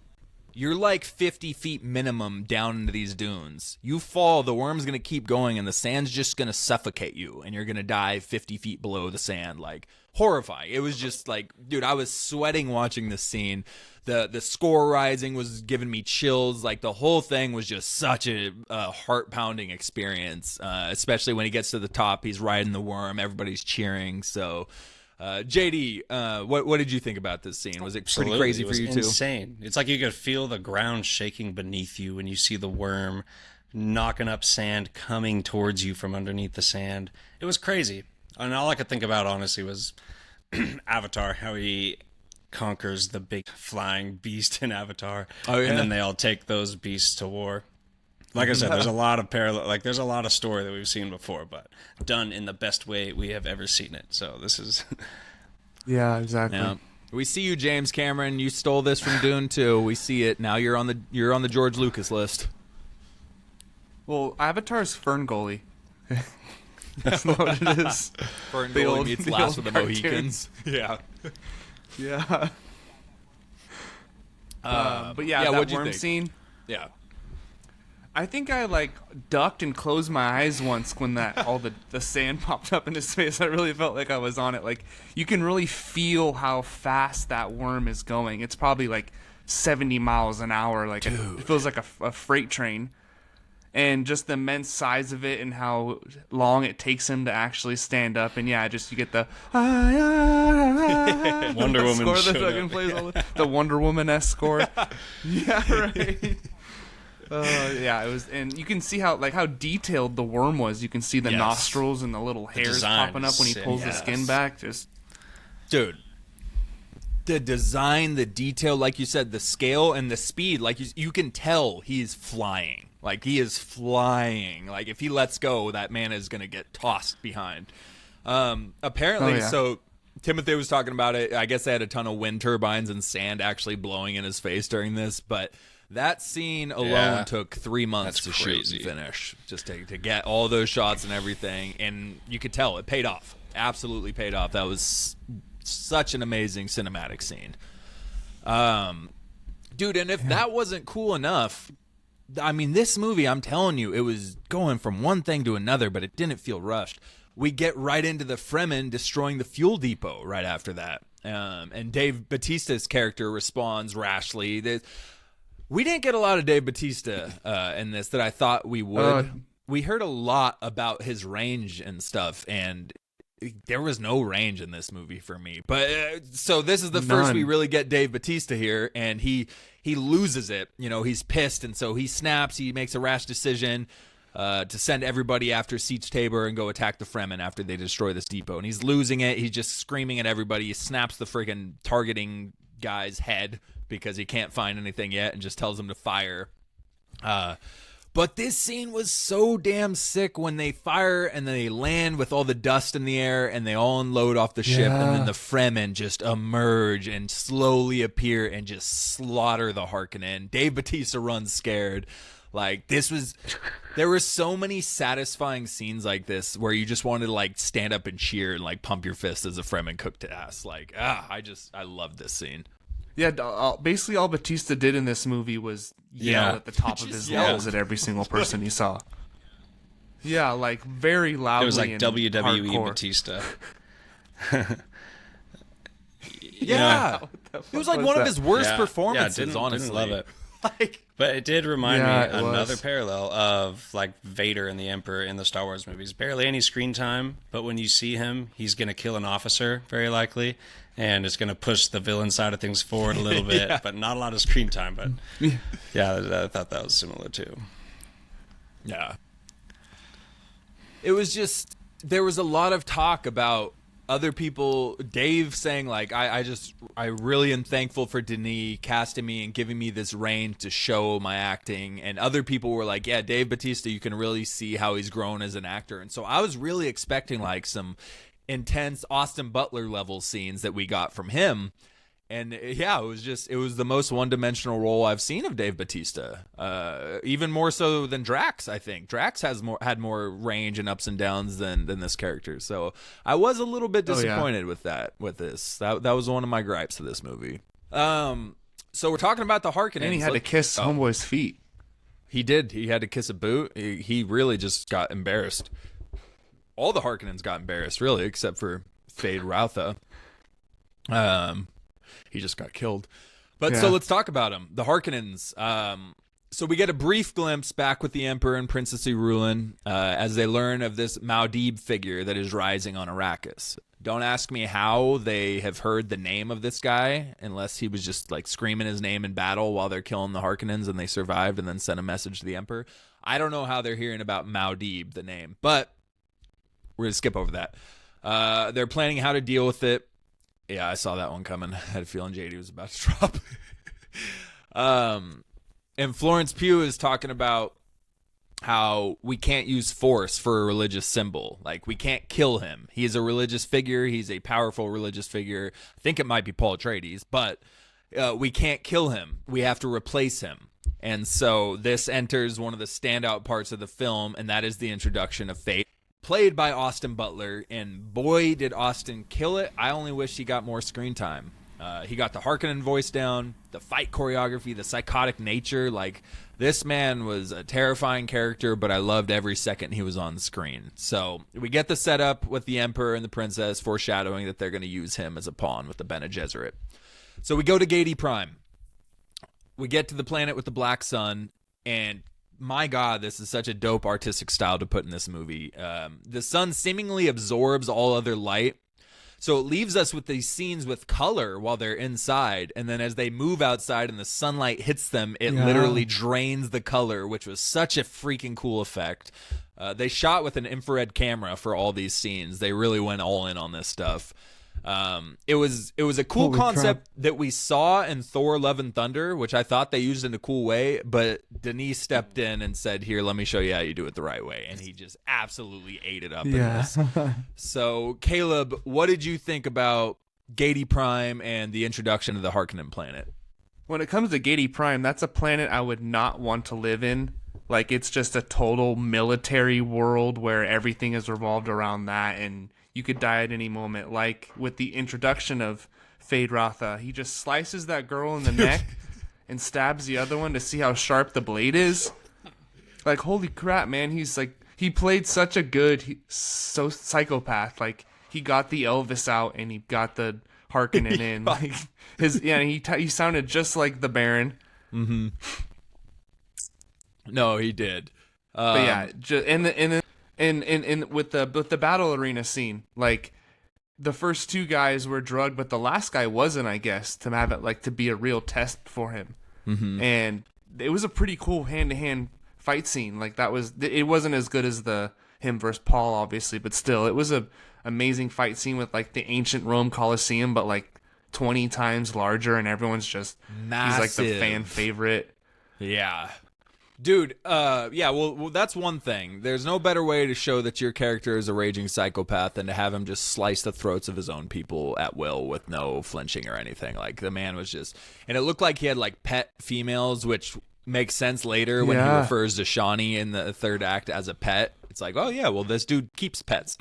you're like 50 feet minimum down into these dunes. You fall, the worm's going to keep going, and the sand's just going to suffocate you, and you're going to die 50 feet below the sand. Like, horrifying. It was just like, dude, I was sweating watching this scene. The score rising was giving me chills. Like, the whole thing was just such a heart-pounding experience, especially when he gets to the top. He's riding the worm. Everybody's cheering. So... JD, what did you think about this scene? Was it pretty crazy for you too? Insane. It's like you could feel the ground shaking beneath you when you see the worm knocking up sand coming towards you from underneath the sand. It was crazy. And all I could think about, honestly, was Avatar, how he conquers the big flying beast in Avatar. Oh, yeah. And then they all take those beasts to war. Like I said, there's a lot of there's a lot of story that we've seen before, but done in the best way we have ever seen it. So this is... Yeah, exactly. Yeah. We see you, James Cameron. You stole this from Dune too. We see it. Now you're on the George Lucas list. Well, Avatar's Fern Gully. That's not what it is. Fern Gully meets Last of the Mohicans. Yeah. Yeah. But yeah, that worm scene. Yeah. I think I like ducked and closed my eyes once when all the sand popped up in his face. I really felt like I was on it. Like, you can really feel how fast that worm is going. It's probably like 70 miles an hour. Like, it feels like a freight train. And just the immense size of it and how long it takes him to actually stand up. And yeah, you get the Wonder Woman score that showed fucking up. plays the Wonder Woman-esque score. Yeah, right. Yeah, it was, and you can see how detailed the worm was. You can see the nostrils and the little hairs popping up when he pulls the skin back. Just, dude, the design, the detail, like you said, the scale and the speed. Like you can tell he's flying. Like, he is flying. Like, if he lets go, that man is gonna get tossed behind. Apparently, so Timothée was talking about it. I guess they had a ton of wind turbines and sand actually blowing in his face during this, but. That scene alone took 3 months to shoot and finish, just to get all those shots and everything, and you could tell it paid off. Absolutely paid off. That was such an amazing cinematic scene. Dude, and if that wasn't cool enough, I mean, this movie, I'm telling you, it was going from one thing to another, but it didn't feel rushed. We get right into the Fremen destroying the fuel depot right after that, and Dave Bautista's character responds rashly. We didn't get a lot of Dave Bautista in this that I thought we would. We heard a lot about his range and stuff, and there was no range in this movie for me. But so this is the first we really get Dave Bautista here, and he loses it. You know, he's pissed, and so he snaps. He makes a rash decision to send everybody after Sietch Tabr and go attack the Fremen after they destroy this depot. And he's losing it. He's just screaming at everybody. He snaps the freaking targeting guy's head because he can't find anything yet and just tells him to fire. But this scene was so damn sick when they fire and then they land with all the dust in the air and they all unload off the ship and then the Fremen just emerge and slowly appear and just slaughter the Harkonnen. Dave Bautista runs scared. Like there were so many satisfying scenes like this where you just wanted to like stand up and cheer and like pump your fist as a Fremen cooked ass. Like, I love this scene. Yeah, basically all Bautista did in this movie was yell at the top of his lungs at every single person he saw. Yeah, like very loudly. It was like and WWE hardcore. Bautista. Yeah, it was like one of his worst performances. Honestly, didn't love it. Like, but it did remind me another was. parallel of like Vader and the Emperor in the Star Wars movies. Barely any screen time, but when you see him, he's going to kill an officer, very likely, and it's going to push the villain side of things forward a little bit, but not a lot of screen time. But I thought that was similar too. Yeah. It was just, there was a lot of talk about other people, Dave saying like, I really am thankful for Denis casting me and giving me this range to show my acting. And other people were like, yeah, Dave Bautista, you can really see how he's grown as an actor. And so I was really expecting like some intense Austin Butler level scenes that we got from him. And yeah, it was the most one-dimensional role I've seen of Dave Bautista. Even more so than Drax, I think. Drax had more range and ups and downs than this character. So I was a little bit disappointed with this. That was one of my gripes of this movie. So we're talking about the Harkonnens. And he had to kiss Homeboy's feet. He did. He had to kiss a boot. He really just got embarrassed. All the Harkonnens got embarrassed, really, except for Fade Rautha. He just got killed. But so let's talk about him. The Harkonnens. So we get a brief glimpse back with the Emperor and Princess Irulin as they learn of this Muad'Dib figure that is rising on Arrakis. Don't ask me how they have heard the name of this guy, unless he was just like screaming his name in battle while they're killing the Harkonnens and they survived and then sent a message to the Emperor. I don't know how they're hearing about Muad'Dib, the name, but we're going to skip over that. They're planning how to deal with it. Yeah, I saw that one coming. I had a feeling Geidi was about to drop. And Florence Pugh is talking about how we can't use force for a religious symbol. Like, we can't kill him. He is a religious figure. He's a powerful religious figure. I think it might be Paul Atreides, but we can't kill him. We have to replace him. And so this enters one of the standout parts of the film, and that is the introduction of Fate, played by Austin Butler, and boy, did Austin kill it. I only wish he got more screen time. He got the Harkonnen voice down, the fight choreography, the psychotic nature. Like, this man was a terrifying character, but I loved every second he was on the screen. So we get the setup with the Emperor and the Princess, foreshadowing that they're going to use him as a pawn with the Bene Gesserit. So we go to Geidi Prime. We get to the planet with the Black Sun, and my God, this is such a dope artistic style to put in this movie. The sun seemingly absorbs all other light, so it leaves us with these scenes with color while they're inside, and then as they move outside and the sunlight hits them, it literally drains the color, which was such a freaking cool effect. They shot with an infrared camera for all these scenes. They really went all in on this stuff. It was a cool concept that we saw in Thor: Love and Thunder, which I thought they used in a cool way, but Denis stepped in and said, here, let me show you how you do it the right way, and he just absolutely ate it up in this. So Caleb, what did you think about Geidi Prime and the introduction of the Harkonnen planet? When it comes to Geidi Prime, that's a planet I would not want to live in. Like, it's just a total military world where everything is revolved around that, and you could die at any moment. Like with the introduction of Fade Rautha, he just slices that girl in the neck and stabs the other one to see how sharp the blade is. Like, holy crap, man! He played such a good psychopath. Like, he got the Elvis out and he got the Harkonnen in. Like he sounded just like the Baron. Mm-hmm. No, he did. But yeah, and with the battle arena scene, like, the first two guys were drugged, but the last guy wasn't, I guess, to have it like to be a real test for him. Mm-hmm. And it was a pretty cool hand-to-hand fight scene. Like, it wasn't as good as the him versus Paul, obviously, but still, it was a amazing fight scene with like the ancient Rome Colosseum, but like 20 times larger, and everyone's just massive. He's like the fan favorite. Yeah. Dude, well, that's one thing. There's no better way to show that your character is a raging psychopath than to have him just slice the throats of his own people at will with no flinching or anything. Like, the man was just... And it looked like he had, like, pet females, which makes sense later when he refers to Chani in the third act as a pet. It's like, oh yeah, well this dude keeps pets,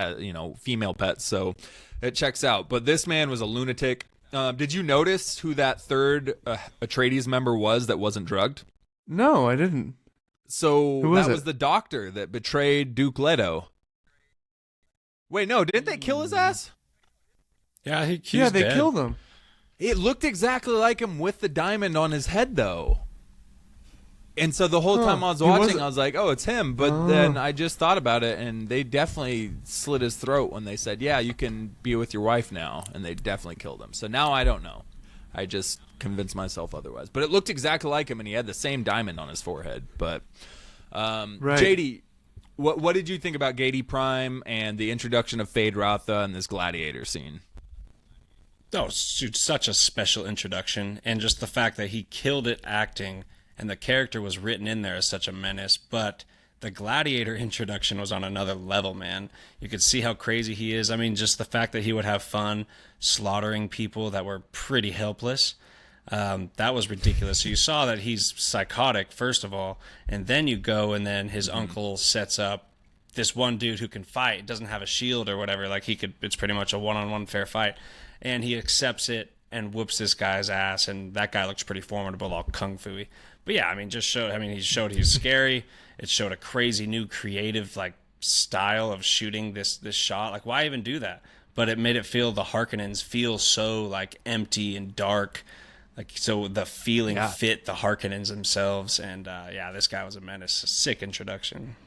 female pets, so it checks out. But this man was a lunatic. Did you notice who that third Atreides member was that wasn't drugged? No, I didn't. So that was the doctor that betrayed Duke Leto. Wait, no, didn't they kill his ass? Yeah, they dead. Killed him. It looked exactly like him with the diamond on his head, though. And so the whole time I was watching, I was like, oh, it's him. But then I just thought about it, and they definitely slit his throat when they said, yeah, you can be with your wife now. And they definitely killed him. So now I don't know. I just convinced myself otherwise. But it looked exactly like him, and he had the same diamond on his forehead. But Geidi, what did you think about Geidi Prime and the introduction of Fade Ratha and this gladiator scene? Oh, such a special introduction. And just the fact that he killed it acting, and the character was written in there as such a menace, but the gladiator introduction was on another level, man. You could see how crazy he is. I mean, just the fact that he would have fun slaughtering people that were pretty helpless, that was ridiculous. So you saw that he's psychotic, first of all, and then you go and then his uncle sets up this one dude who can fight, doesn't have a shield or whatever. Like it's pretty much a one-on-one fair fight, and he accepts it and whoops this guy's ass, and that guy looks pretty formidable, all kung fu-y. But yeah, I mean, he showed he's scary. It showed a crazy new creative style of shooting this shot. Like, why even do that? But it made it feel the Harkonnens feel so empty and dark. So the feeling fit the Harkonnens themselves. And this guy was a menace. A sick introduction.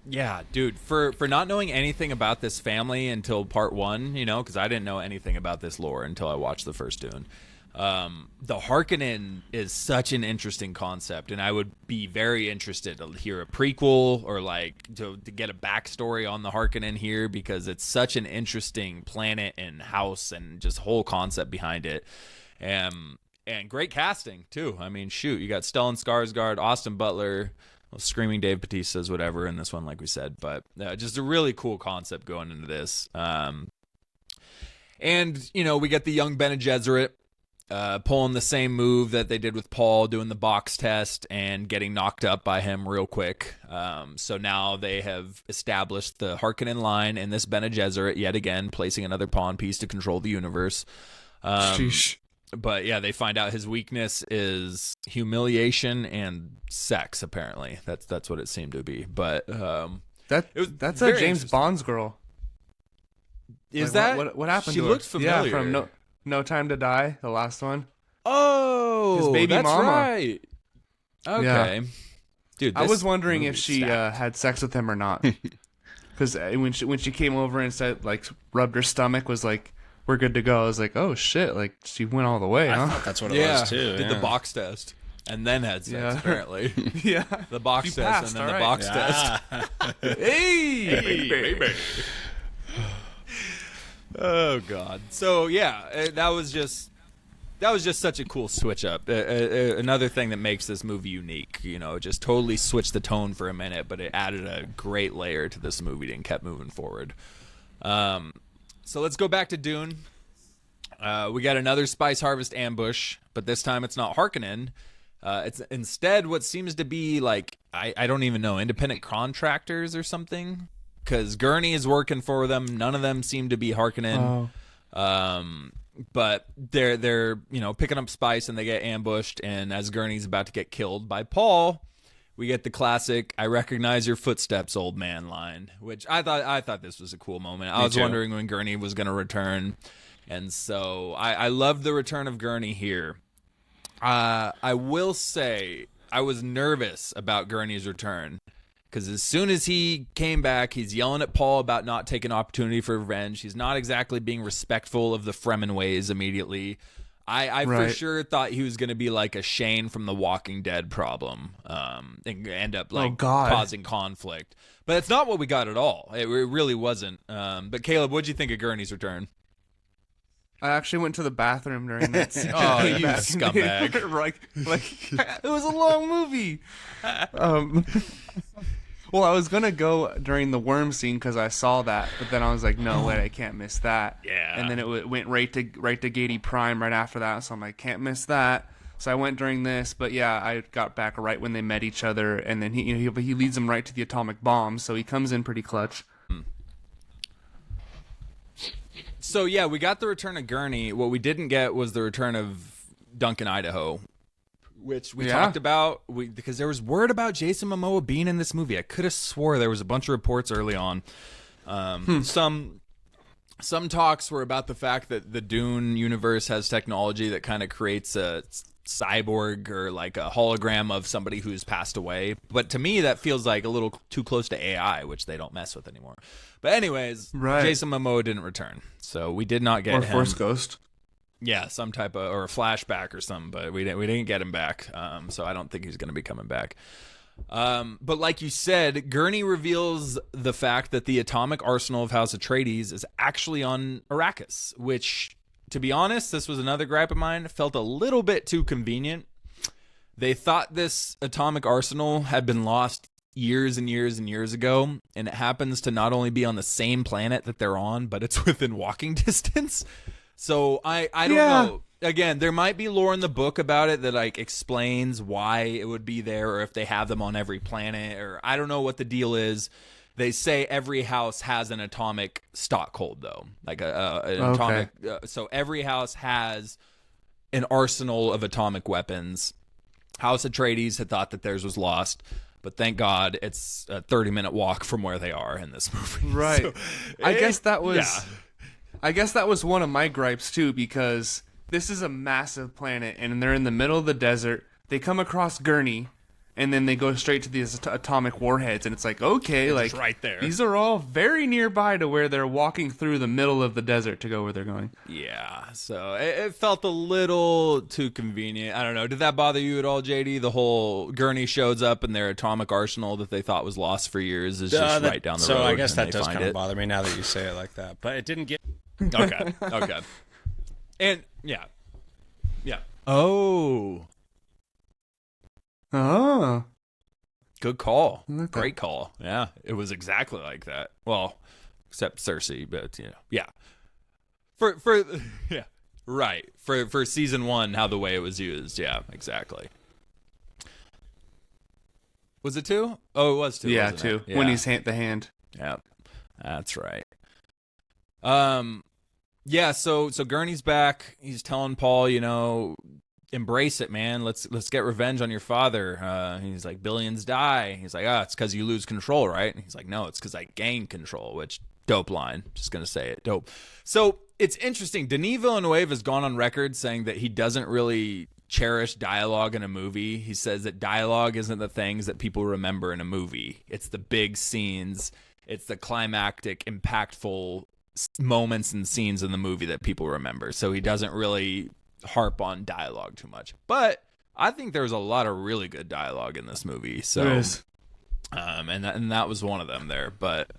Yeah, dude, for not knowing anything about this family until part one, because I didn't know anything about this lore until I watched the first Dune. The Harkonnen is such an interesting concept, and I would be very interested to hear a prequel or to get a backstory on the Harkonnen here, because it's such an interesting planet and house and just whole concept behind it. And great casting too. I mean, shoot, you got Stellan Skarsgård, Austin Butler, screaming Dave Bautista's whatever in this one, like we said, but just a really cool concept going into this. And we get the young Bene Gesserit pulling the same move that they did with Paul, doing the box test and getting knocked up by him real quick. So now they have established the Harkonnen line and this Bene Gesserit yet again, placing another pawn piece to control the universe. But yeah, they find out his weakness is humiliation and sex. Apparently, that's what it seemed to be. But that's a James Bond's girl. Is that what happened? She to looked her? familiar. Yeah, from No Time to Die, the last one. Oh, his baby that's mama. Right. Okay, yeah. Dude, I was wondering if she had sex with him or not, because when she came over and said rubbed her stomach, was like, we're good to go. I was like, oh shit, she went all the way, huh? I thought that's what it was too. Did the box test and then had sex, apparently. Yeah. The box test passed, and then the box test. Hey, baby. Oh God. So yeah, that was just such a cool switch up. Another thing that makes this movie unique. Just totally switched the tone for a minute, but it added a great layer to this movie and kept moving forward. So let's go back to Dune. We got another Spice Harvest ambush, but this time it's not Harkonnen. It's instead what seems to be I don't even know, independent contractors or something. Because Gurney is working for them. None of them seem to be Harkonnen. But they're picking up spice and they get ambushed. And as Gurney's about to get killed by Paul, we get the classic "I recognize your footsteps, old man" line, which I thought this was a cool moment. I was wondering when Gurney was going to return, and so I love the return of Gurney here. I will say I was nervous about Gurney's return. Because as soon as he came back, he's yelling at Paul about not taking opportunity for revenge. He's not exactly being respectful of the Fremen ways immediately. I for sure thought he was going to be like a Shane from The Walking Dead problem and end up causing conflict. But it's not what we got at all. It really wasn't. But Caleb, what'd you think of Gurney's return? I actually went to the bathroom during that scene. Oh, you scumbag. It was a long movie. Well, I was going to go during the worm scene because I saw that, but then I was like, no, wait, I can't miss that. Yeah. And then it went right to Geidi Prime right after that, so I'm like, can't miss that. So I went during this, but yeah, I got back right when they met each other, and then he leads them right to the atomic bomb, so he comes in pretty clutch. So yeah, we got the return of Gurney. What we didn't get was the return of Duncan, Idaho, which we talked about because there was word about Jason Momoa being in this movie. I could have swore there was a bunch of reports early on. Some talks were about the fact that the Dune universe has technology that kind of creates a cyborg or like a hologram of somebody who's passed away. But to me, that feels like a little too close to AI, which they don't mess with anymore. But anyways, Jason Momoa didn't return, so we did not get him. Or Force Ghost. Yeah, some type of or a flashback or something, but we didn't get him back. So I don't think he's going to be coming back. But like you said, Gurney reveals the fact that the atomic arsenal of House Atreides is actually on Arrakis, which, to be honest, this was another gripe of mine, felt a little bit too convenient. They thought this atomic arsenal had been lost years and years and years ago, and it happens to not only be on the same planet that they're on, but it's within walking distance. So I don't know. Again, there might be lore in the book about it that like explains why it would be there, or if they have them on every planet, or I don't know what the deal is. They say every house has an atomic stockhold, though, like an atomic. So every house has an arsenal of atomic weapons. House Atreides had thought that theirs was lost, but thank God it's a 30-minute walk from where they are in this movie. Right. So, I guess that was one of my gripes too, because this is a massive planet and they're in the middle of the desert. They come across Gurney, and then they go straight to these atomic warheads, and it's like, okay, like right there. These are all very nearby to where they're walking through the middle of the desert to go where they're going. Yeah, so it felt a little too convenient. I don't know. Did that bother you at all, JD? The whole Gurney shows up and their atomic arsenal that they thought was lost for years is just right down the road. So I guess that does kind of bother me now that you say it like that. But it didn't get... Okay. And, yeah. Oh. Good call. Great call. Yeah, it was exactly like that. Well, except Cersei, but yeah. For yeah, right. For season 1, how the way it was used. Yeah, exactly. Was it 2? Oh, it was 2. Yeah, wasn't 2. It? Yeah. When he's the hand. Yeah, that's right. Yeah. So Gurney's back. He's telling Paul, embrace it, man. Let's get revenge on your father. He's like, billions die. He's like, it's because you lose control, right? And he's like, no, it's because I gain control. Which, dope line. Just gonna say it, dope. So it's interesting. Denis Villeneuve has gone on record saying that he doesn't really cherish dialogue in a movie. He says that dialogue isn't the things that people remember in a movie. It's the big scenes. It's the climactic, impactful moments and scenes in the movie that people remember. So he doesn't really harp on dialogue too much. But I think there's a lot of really good dialogue in this movie. So there is. And that was one of them there. But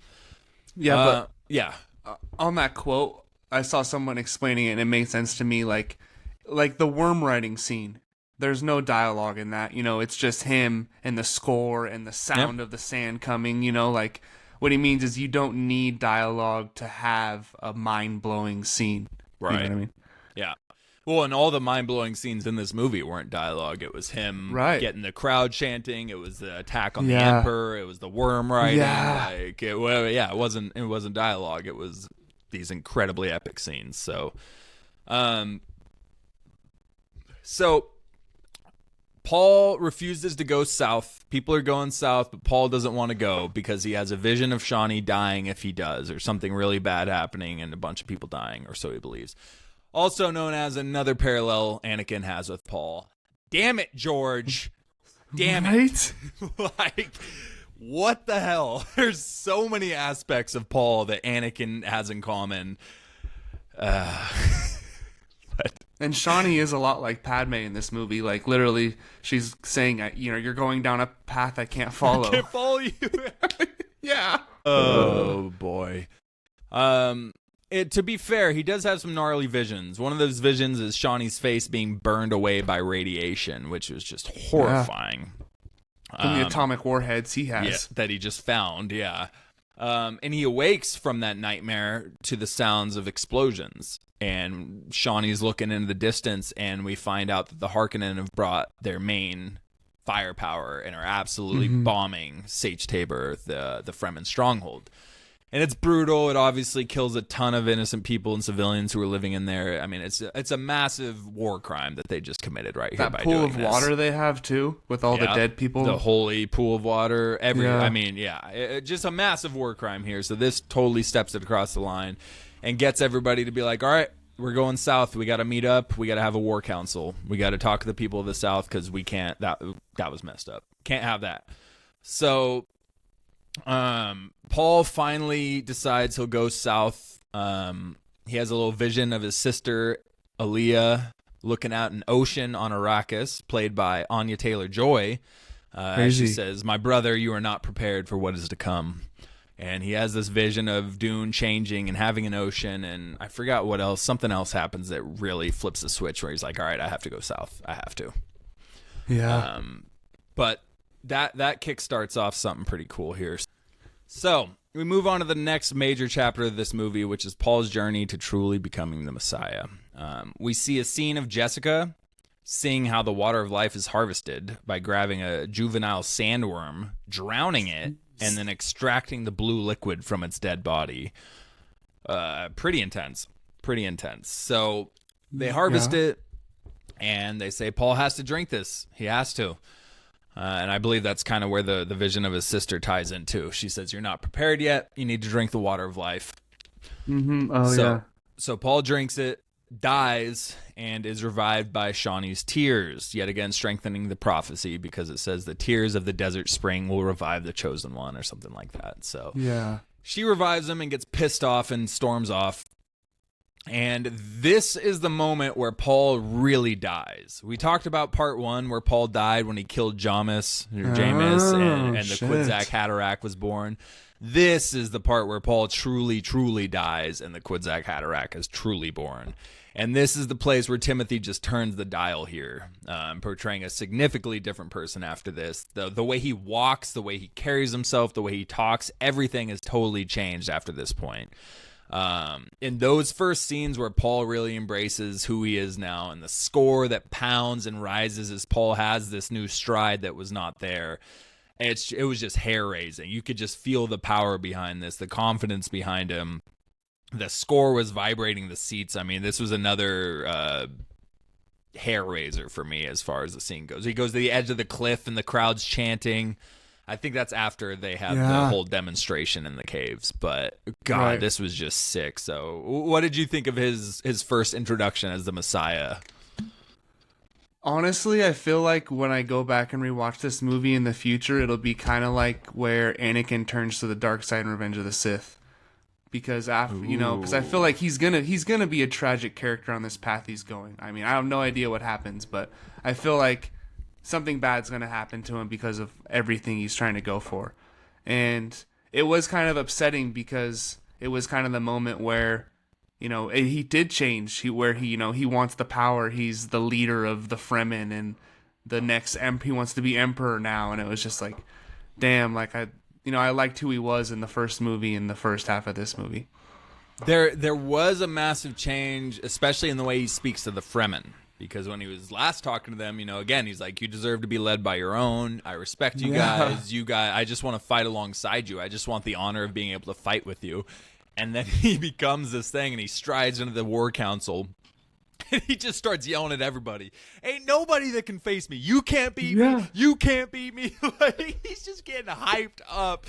on that quote, I saw someone explaining it, and it made sense to me. Like the worm riding scene. There's no dialogue in that. It's just him and the score and the sound of the sand coming. Like what he means is you don't need dialogue to have a mind-blowing scene. Right. You know what I mean? Yeah. Well, and all the mind-blowing scenes in this movie weren't dialogue. It was him getting the crowd chanting. It was the attack on the Emperor. It was the worm riding. Yeah. It wasn't dialogue. It was these incredibly epic scenes. So Paul refuses to go south. People are going south, but Paul doesn't want to go because he has a vision of Chani dying if he does, or something really bad happening and a bunch of people dying, or so he believes. Also known as another parallel Anakin has with Paul. Damn it, George. Damn it. Like, what the hell? There's so many aspects of Paul that Anakin has in common. And Chani is a lot like Padme in this movie. Like, literally, she's saying, you're going down a path I can't follow. I can't follow you. Yeah. Oh, boy. To be fair, he does have some gnarly visions. One of those visions is Shawnee's face being burned away by radiation, which was just horrifying. From the atomic warheads he has. Yeah, that he just found, yeah. And he awakes from that nightmare to the sounds of explosions. And Chani's looking into the distance, and we find out that the Harkonnen have brought their main firepower and are absolutely bombing Sietch Tabr, the Fremen stronghold. And it's brutal. It obviously kills a ton of innocent people and civilians who are living in there. I mean, it's a massive war crime that they just committed right here by doing this. That pool of water they have too, with all the dead people. The holy pool of water. I mean, just a massive war crime here. So this totally steps it across the line and gets everybody to be like, all right, we're going south. We got to meet up. We got to have a war council. We got to talk to the people of the south because we can't. That was messed up. Can't have that. So Paul finally decides he'll go south. He has a little vision of his sister Aaliyah looking out an ocean on Arrakis, played by Anya Taylor-Joy. She says, "My brother, you are not prepared for what is to come." And he has this vision of Dune changing and having an ocean, and I forgot what else. Something else happens that really flips the switch where he's like, all right, I have to go south. I have to. Yeah. But that kick starts off something pretty cool here. So we move on to the next major chapter of this movie, which is Paul's journey to truly becoming the Messiah. We see a scene of Jessica seeing how the water of life is harvested by grabbing a juvenile sandworm, drowning it, and then extracting the blue liquid from its dead body. Pretty intense. So they harvest it, and they say, Paul has to drink this. He has to. And I believe that's kind of where the vision of his sister ties in, too. She says, you're not prepared yet. You need to drink the water of life. Mm-hmm. So Paul drinks it, dies, and is revived by Chani's tears, yet again strengthening the prophecy, because it says the tears of the desert spring will revive the chosen one, or something like that. So she revives him and gets pissed off and storms off. And this is the moment where Paul really dies. We talked about part 1 where Paul died when he killed Jamis and the Kwisatz Haderach was born. This is the part where Paul truly, truly dies and the Kwisatz Haderach is truly born. And this is the place where Timothy just turns the dial here, portraying a significantly different person after this. The way he walks, the way he carries himself, the way he talks, everything is totally changed after this point. In those first scenes where Paul really embraces who he is now, and the score that pounds and rises as Paul has this new stride that was not there, it was just hair-raising. You could just feel the power behind this, the confidence behind him. The score was vibrating the seats. I mean, this was another hair raiser for me as far as the scene goes. He goes to the edge of the cliff and the crowd's chanting. I think that's after they have the whole demonstration in the caves. But, God, this was just sick. So what did you think of his first introduction as the Messiah? Honestly, I feel like when I go back and rewatch this movie in the future, it'll be kind of like where Anakin turns to the dark side in Revenge of the Sith. Because because I feel like he's gonna be a tragic character on this path he's going. I mean, I have no idea what happens, but I feel like something bad's gonna happen to him because of everything he's trying to go for. And it was kind of upsetting because it was kind of the moment where, he did change. He wants the power. He's the leader of the Fremen, and the next he wants to be emperor now. And it was just like, damn, like I liked who he was in the first movie, in the first half of this movie. There was a massive change, especially in the way he speaks to the Fremen. Because when he was last talking to them, again, he's like, you deserve to be led by your own. I respect you guys. I just want to fight alongside you. I just want the honor of being able to fight with you. And then he becomes this thing, and he strides into the war council. And he just starts yelling at everybody. Ain't nobody that can face me. You can't beat me. You can't beat me. He's just getting hyped up.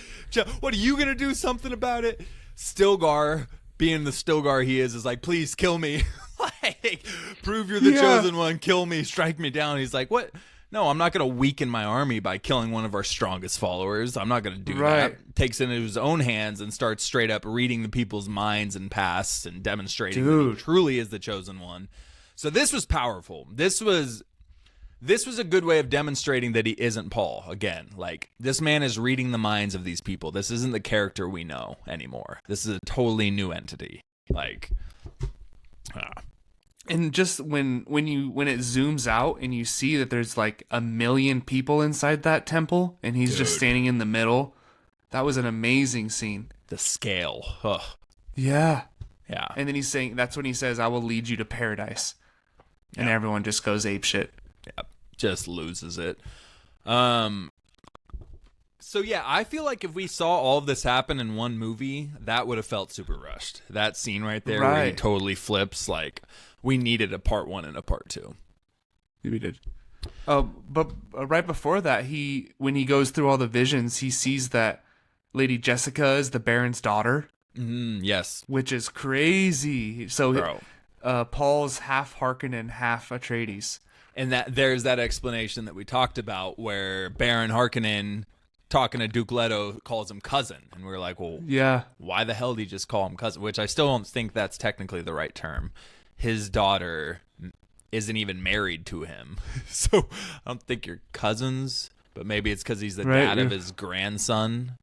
What, are you going to do something about it? Stilgar, being the Stilgar he is like, please kill me. Like, prove you're the chosen one. Kill me. Strike me down. He's like, what? No, I'm not going to weaken my army by killing one of our strongest followers. I'm not going to do that. Takes it into his own hands and starts straight up reading the people's minds and pasts and demonstrating that he truly is the chosen one. So this was powerful. This was a good way of demonstrating that he isn't Paul. Again, like, this man is reading the minds of these people. This isn't the character we know anymore. This is a totally new entity. Like, and just when it zooms out and you see that there's like 1 million people inside that temple, and he's just standing in the middle, That was an amazing scene. The scale. Ugh. Yeah. Yeah. And then that's when he says, I will lead you to paradise. And everyone just goes apeshit. Yeah. Just loses it. So yeah, I feel like if we saw all of this happen in one movie, that would have felt super rushed. That scene right there where he totally flips, like, we needed a part 1 and a part 2. We did. But right before that, when he goes through all the visions, he sees that Lady Jessica is the Baron's daughter. Yes. Which is crazy. So Paul's half Harkonnen, half Atreides. And there's that explanation that we talked about where Baron Harkonnen, talking to Duke Leto, calls him cousin. And we're like, well, why the hell did he just call him cousin? Which I still don't think that's technically the right term. His daughter isn't even married to him. So I don't think you're cousins, but maybe it's because he's the dad of his grandson.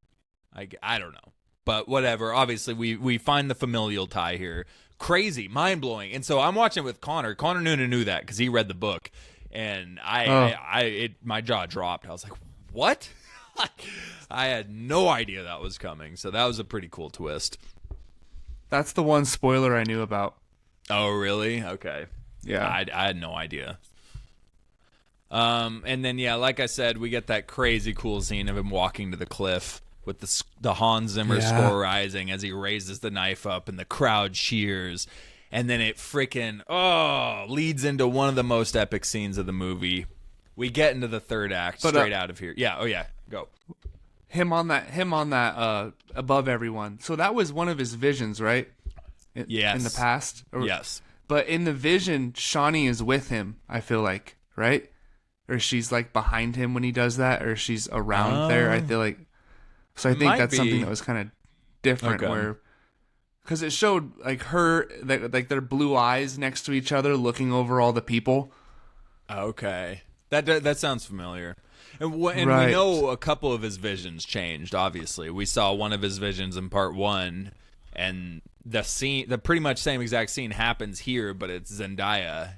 I don't know. But whatever. Obviously, we find the familial tie here. Crazy, mind-blowing. And so I'm watching it with Connor. Connor Noonan knew that because he read the book. And my jaw dropped. I was like, what? I had no idea that was coming. So that was a pretty cool twist. That's the one spoiler I knew about. Oh, really? Okay. Yeah. I had no idea. And then, like I said, we get that crazy cool scene of him walking to the cliff with the Hans Zimmer score rising as he raises the knife up and the crowd cheers. And then it freaking, leads into one of the most epic scenes of the movie. We get into the third act straight out of here. Yeah. Oh, yeah. Go. Him on that above everyone. So that was one of his visions, right? Yes. In the past? Yes. But in the vision, Chani is with him, I feel like, right? Or she's like behind him when he does that, or she's around there, I feel like. So I think that's something that was kind of different where, because it showed like like their blue eyes next to each other looking over all the people. Okay. That sounds familiar. And we know a couple of his visions changed, obviously. We saw one of his visions in part 1, and the pretty much same exact scene happens here, but it's Zendaya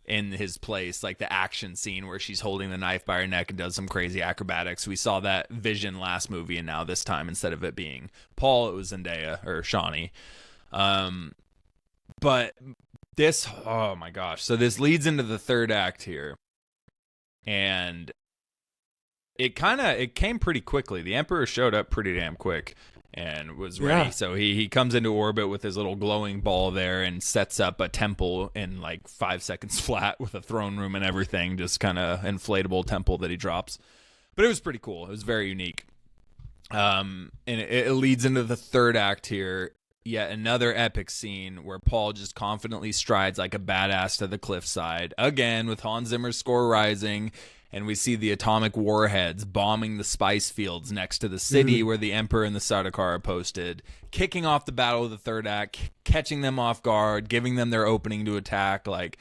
in his place, like the action scene where she's holding the knife by her neck and does some crazy acrobatics. We saw that vision last movie, and now this time, instead of it being Paul, it was Zendaya, or Chani. But this, oh my gosh. So this leads into the third act here. And it came pretty quickly. The Emperor showed up pretty damn quick and was ready. Yeah. So he comes into orbit with his little glowing ball there and sets up a temple in like 5 seconds flat with a throne room and everything, just kind of inflatable temple that he drops. But it was pretty cool. It was very unique. And it leads into the third act here. Yet another epic scene where Paul just confidently strides like a badass to the cliffside, again with Hans Zimmer's score rising, and we see the atomic warheads bombing the spice fields next to the city where the Emperor and the Sardaukar are posted, kicking off the battle of the third act, catching them off guard, giving them their opening to attack. Like,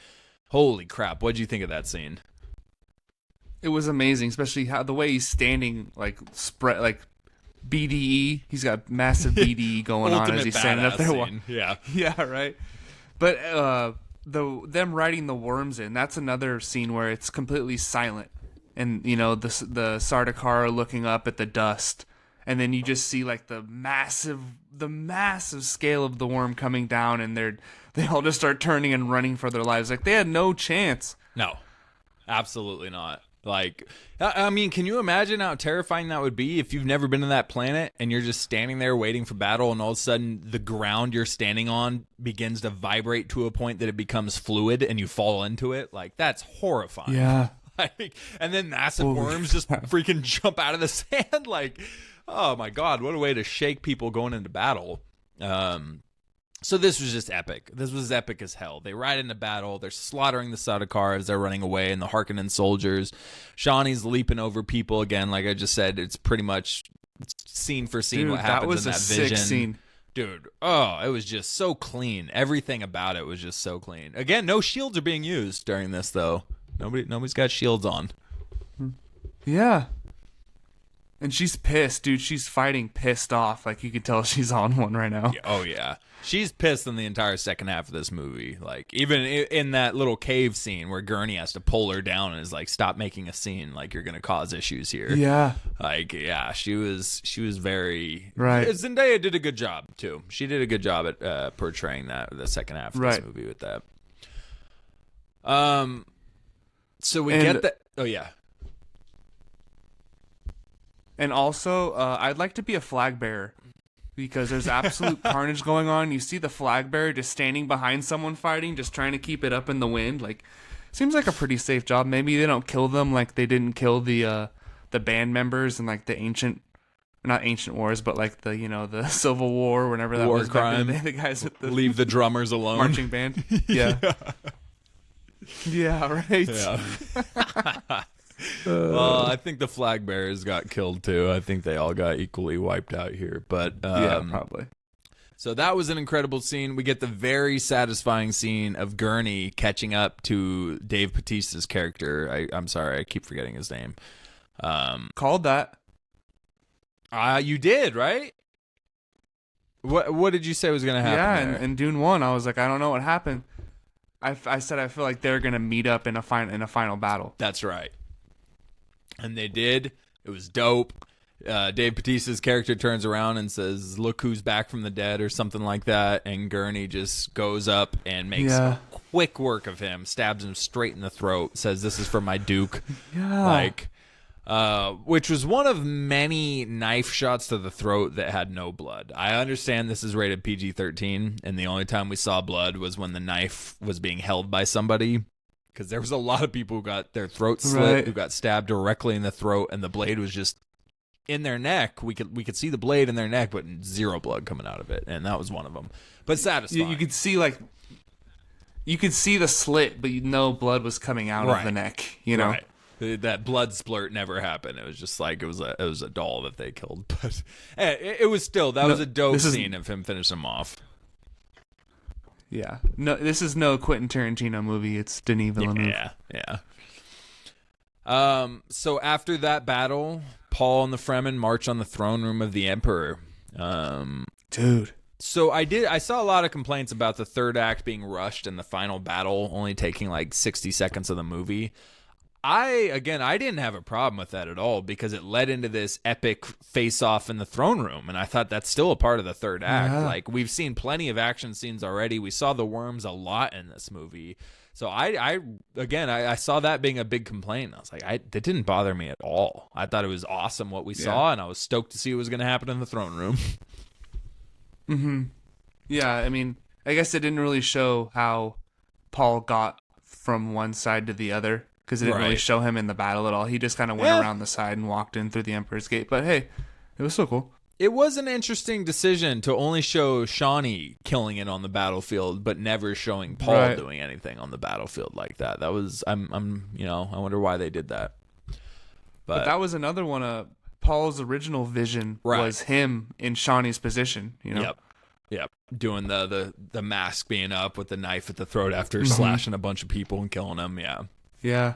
holy crap, what'd you think of that scene? It was amazing, especially how the way he's standing, like spread, like BDE. He's got massive BDE going on as he's standing up there. Yeah, right. But them riding the worms in, that's another scene where it's completely silent, and the Sardaukar are looking up at the dust, and then you just see like the massive scale of the worm coming down, and they all just start turning and running for their lives. Like they had no chance. No, absolutely not. Like, I mean, can you imagine how terrifying that would be if you've never been to that planet and you're just standing there waiting for battle, and all of a sudden the ground you're standing on begins to vibrate to a point that it becomes fluid and you fall into it? Like, that's horrifying. Yeah. Like, and then massive worms just freaking jump out of the sand. Like, oh my God, what a way to shake people going into battle. So this was just epic. This was epic as hell. They ride into battle. They're slaughtering the Sardaukar as they're running away, and the Harkonnen soldiers. Shawnee's leaping over people again. Like I just said, it's pretty much scene for scene what happens in that vision. That was a sick scene. Dude, it was just so clean. Everything about it was just so clean. Again, no shields are being used during this, though. Nobody's got shields on. Yeah. And she's pissed, dude. She's fighting pissed off. Like, you can tell she's on one right now. Oh, yeah. She's pissed in the entire second half of this movie. Like, even in that little cave scene where Gurney has to pull her down and is like, stop making a scene. Like, you're going to cause issues here. Yeah. Like, yeah, she was very... Right. Zendaya did a good job, too. She did a good job at portraying the second half of this movie with that. So we get that... Oh, yeah. And also, I'd like to be a flag bearer because there's absolute carnage going on. You see the flag bearer just standing behind someone fighting, just trying to keep it up in the wind. Like, seems like a pretty safe job. Maybe they don't kill them like they didn't kill the band members in like the not ancient wars, but like the Civil War, whenever that War was crime. back in the day, the guys with the leave the drummers alone. marching band. Yeah. Yeah, right. Yeah. Well, I think the flag bearers got killed too. I think they all got equally wiped out here. But yeah, probably. So that was an incredible scene. We get the very satisfying scene of Gurney catching up to Dave Bautista's character. I'm sorry, I keep forgetting his name. Called that. You did, right? What did you say was going to happen? Yeah, in Dune 1, I was like, I don't know what happened. I said I feel like they're going to meet up in a final battle. That's right. And they did. It was dope. Dave Bautista's character turns around and says, "Look who's back from the dead," or something like that. And Gurney just goes up and makes quick work of him, stabs him straight in the throat, says, "This is for my Duke." Yeah. Which was one of many knife shots to the throat that had no blood. I understand this is rated PG-13, and the only time we saw blood was when the knife was being held by somebody. Because there was a lot of people who got their throats slit, who got stabbed directly in the throat, and the blade was just in their neck. We could see the blade in their neck, but zero blood coming out of it, and that was one of them. But satisfying. You could see the slit, but no blood was coming out of the neck. You know, that blood splurt never happened. It was just like it was a doll that they killed. But it was still was a dope scene of him finishing him off. Yeah. No, this is no Quentin Tarantino movie. It's Denis Villeneuve. Yeah. So after that battle, Paul and the Fremen march on the throne room of the Emperor. Dude. So I saw a lot of complaints about the third act being rushed and the final battle only taking like 60 seconds of the movie. I didn't have a problem with that at all because it led into this epic face-off in the throne room, and I thought that's still a part of the third act. Yeah. Like, we've seen plenty of action scenes already. We saw the worms a lot in this movie. So I saw that being a big complaint. I was like, that didn't bother me at all. I thought it was awesome what we saw, and I was stoked to see what was going to happen in the throne room. Mm-hmm. Yeah, I mean, I guess it didn't really show how Paul got from one side to the other. Because it didn't really show him in the battle at all. He just kind of went around the side and walked in through the Emperor's Gate. But hey, it was so cool. It was an interesting decision to only show Chani killing it on the battlefield, but never showing Paul doing anything on the battlefield like that. That was I wonder why they did that. But that was another one of Paul's original vision was him in Chani's position. You know. Yep. Doing the mask being up with the knife at the throat after slashing a bunch of people and killing them. Yeah. Yeah.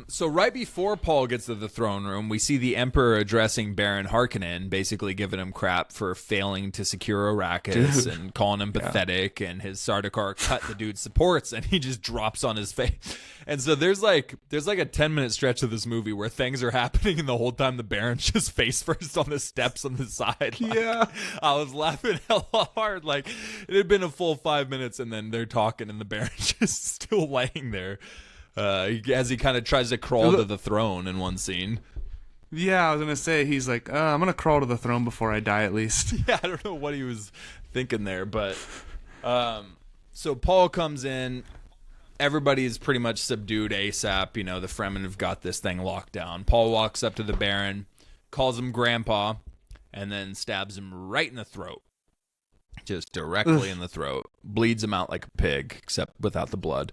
So right before Paul gets to the throne room, we see the Emperor addressing Baron Harkonnen, basically giving him crap for failing to secure Arrakis and calling him pathetic, and his Sardaukar cut the dude's supports, and he just drops on his face. And so there's like a 10-minute stretch of this movie where things are happening, and the whole time the Baron's just face first on the steps on the side. Like, I was laughing hella hard. Like, it had been a full 5 minutes, and then they're talking, and the Baron's just still laying there. As he kind of tries to crawl to the throne in one scene. Yeah, I was going to say, he's like, I'm going to crawl to the throne before I die at least. Yeah, I don't know what he was thinking there, but... so Paul comes in. Everybody is pretty much subdued ASAP. You know, the Fremen have got this thing locked down. Paul walks up to the Baron, calls him Grandpa, and then stabs him right in the throat. Just directly in the throat. Bleeds him out like a pig, except without the blood.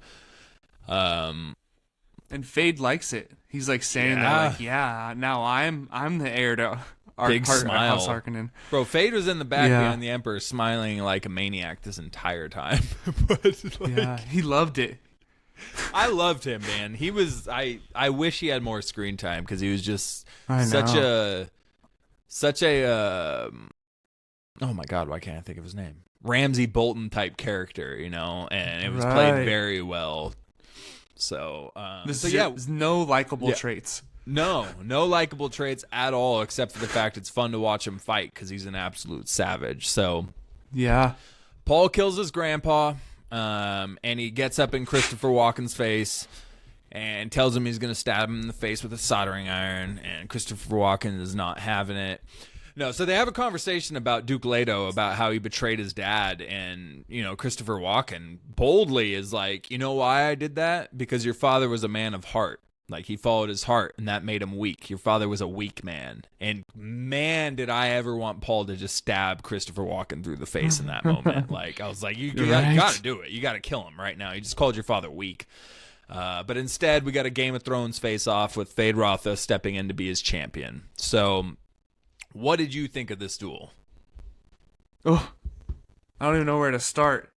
And Fade likes it. He's like standing there like, now I'm the heir to Big smile. House Harkonnen. Bro, Fade was in the back behind the Emperor smiling like a maniac this entire time. But he loved it. I loved him, man. He was. I wish he had more screen time because he was just I know. such a. Oh my God, why can't I think of his name? Ramsay Bolton type character, and it was played very well. So, There's no likable traits. No likable traits at all, except for the fact it's fun to watch him fight because he's an absolute savage. So, yeah, Paul kills his grandpa, and he gets up in Christopher Walken's face and tells him he's going to stab him in the face with a soldering iron, and Christopher Walken is not having it. No, so they have a conversation about Duke Leto, about how he betrayed his dad, and, Christopher Walken boldly is like, you know why I did that? Because your father was a man of heart. Like, he followed his heart, and that made him weak. Your father was a weak man. And, man, did I ever want Paul to just stab Christopher Walken through the face in that moment. Like, I was like, you got to do it. You got to kill him right now. You just called your father weak. But instead, we got a Game of Thrones face-off with Fade Rotha stepping in to be his champion. So, what did you think of this duel? Oh, I don't even know where to start.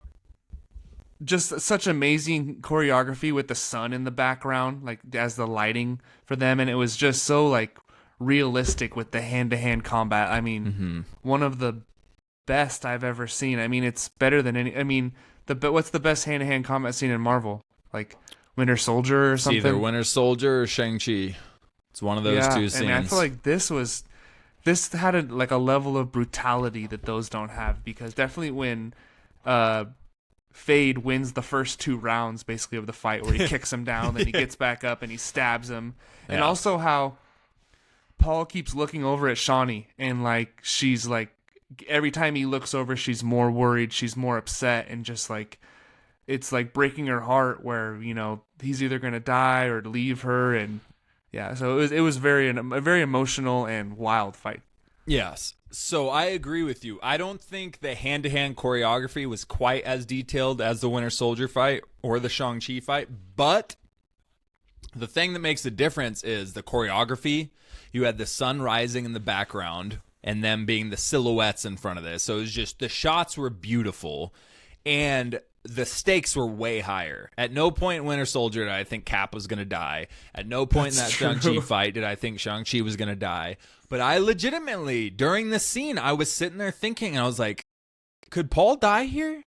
Just such amazing choreography with the sun in the background, like as the lighting for them, and it was just so like realistic with the hand-to-hand combat. I mean, one of the best I've ever seen. I mean, it's better than any. I mean, what's the best hand-to-hand combat scene in Marvel? Like Winter Soldier or something. It's either Winter Soldier or Shang-Chi. It's one of those two scenes. I mean, I feel like this had a level of brutality that those don't have, because definitely when Fade wins the first 2 rounds basically of the fight, where he kicks him down, then he gets back up and he stabs him. And also how Paul keeps looking over at Chani, and like she's like, every time he looks over, she's more worried, she's more upset, and just like it's like breaking her heart, where he's either gonna die or leave her. And so it was a very emotional and wild fight. Yes. So I agree with you. I don't think the hand-to-hand choreography was quite as detailed as the Winter Soldier fight or the Shang-Chi fight, but the thing that makes the difference is the choreography. You had the sun rising in the background and them being the silhouettes in front of this. So it was just, the shots were beautiful, and the stakes were way higher. At no point in Winter Soldier did I think Cap was going to die. At no point in that Shang-Chi fight did I think Shang-Chi was going to die. But I legitimately, during this scene, I was sitting there thinking, and I was like, could Paul die here?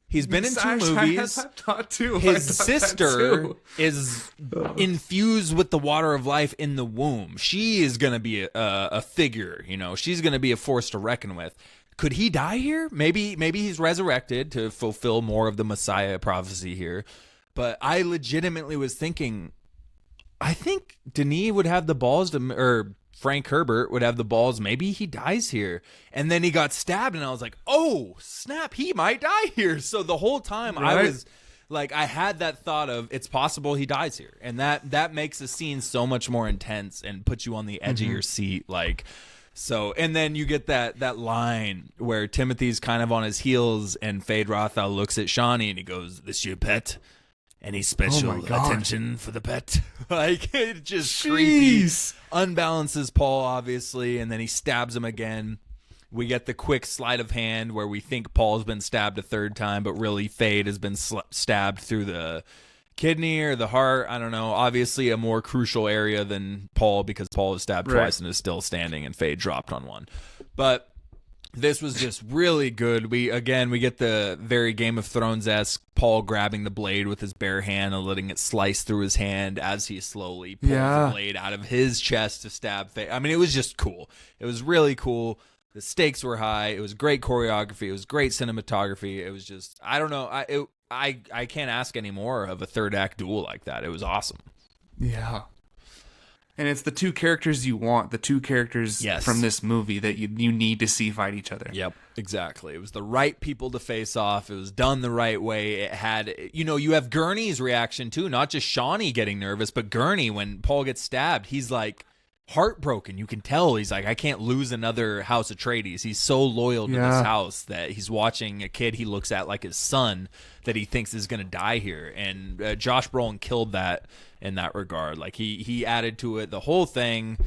He's been in 2 movies. I had that thought too. His sister is infused with the water of life in the womb. She is going to be a figure, she's going to be a force to reckon with. Could he die here? Maybe he's resurrected to fulfill more of the Messiah prophecy here. But I legitimately was thinking, I think Denis would have the balls or Frank Herbert would have the balls. Maybe he dies here. And then he got stabbed, and I was like, oh, snap, he might die here. So the whole time I was like, I had that thought of, it's possible he dies here. And that makes the scene so much more intense and puts you on the edge of your seat. Like, so, and then you get that line where Timothy's kind of on his heels, and Fade Rotha looks at Chani and he goes, "This your pet? Any special attention for the pet?" Like, it just creepy. Unbalances Paul, obviously, and then he stabs him again. We get the quick sleight of hand where we think Paul's been stabbed a 3rd time, but really Fade has been stabbed through the kidney or the heart. I don't know. Obviously a more crucial area than Paul, because Paul was stabbed twice and is still standing, and Fade dropped on one. But this was just really good. We get the very Game of Thrones-esque Paul grabbing the blade with his bare hand and letting it slice through his hand as he slowly pulls the blade out of his chest to stab Fade. I mean, it was just cool. It was really cool. The stakes were high. It was great choreography. It was great cinematography. It was just, I don't know. I can't ask any more of a 3rd act duel like that. It was awesome. Yeah. And it's the 2 characters you want, the 2 characters from this movie that you need to see fight each other. Yep, exactly. It was the right people to face off. It was done the right way. It had, you have Gurney's reaction too, not just Chani getting nervous, but Gurney, when Paul gets stabbed, he's like heartbroken. You can tell he's like, I can't lose another House Atreides. He's so loyal to this house that he's watching a kid he looks at like his son that he thinks is going to die here. And Josh Brolin killed that in that regard. Like, he added to it the whole thing.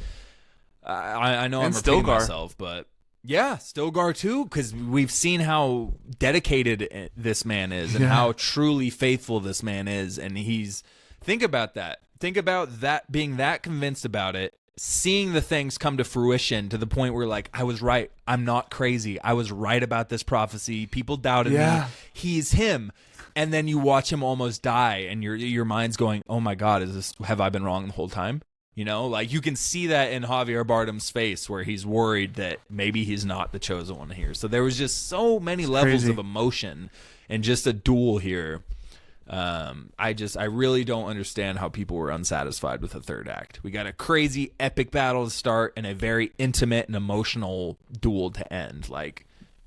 I know I'm repeating myself, but Yeah, Stilgar too, because we've seen how dedicated this man is and how truly faithful this man is. And think about that. Think about that, being that convinced about it, seeing the things come to fruition to the point where, like, I was right. I'm not crazy. I was right about this prophecy. People doubted me. He's him. And then you watch him almost die, and your mind's going, oh my God, have I been wrong the whole time? You know, like, you can see that in Javier Bardem's face where he's worried that maybe he's not the chosen one here. So there was just so many levels of emotion and just a duel here. I really don't understand how people were unsatisfied with the third act. We got a crazy epic battle to start and a very intimate and emotional duel to end. Like,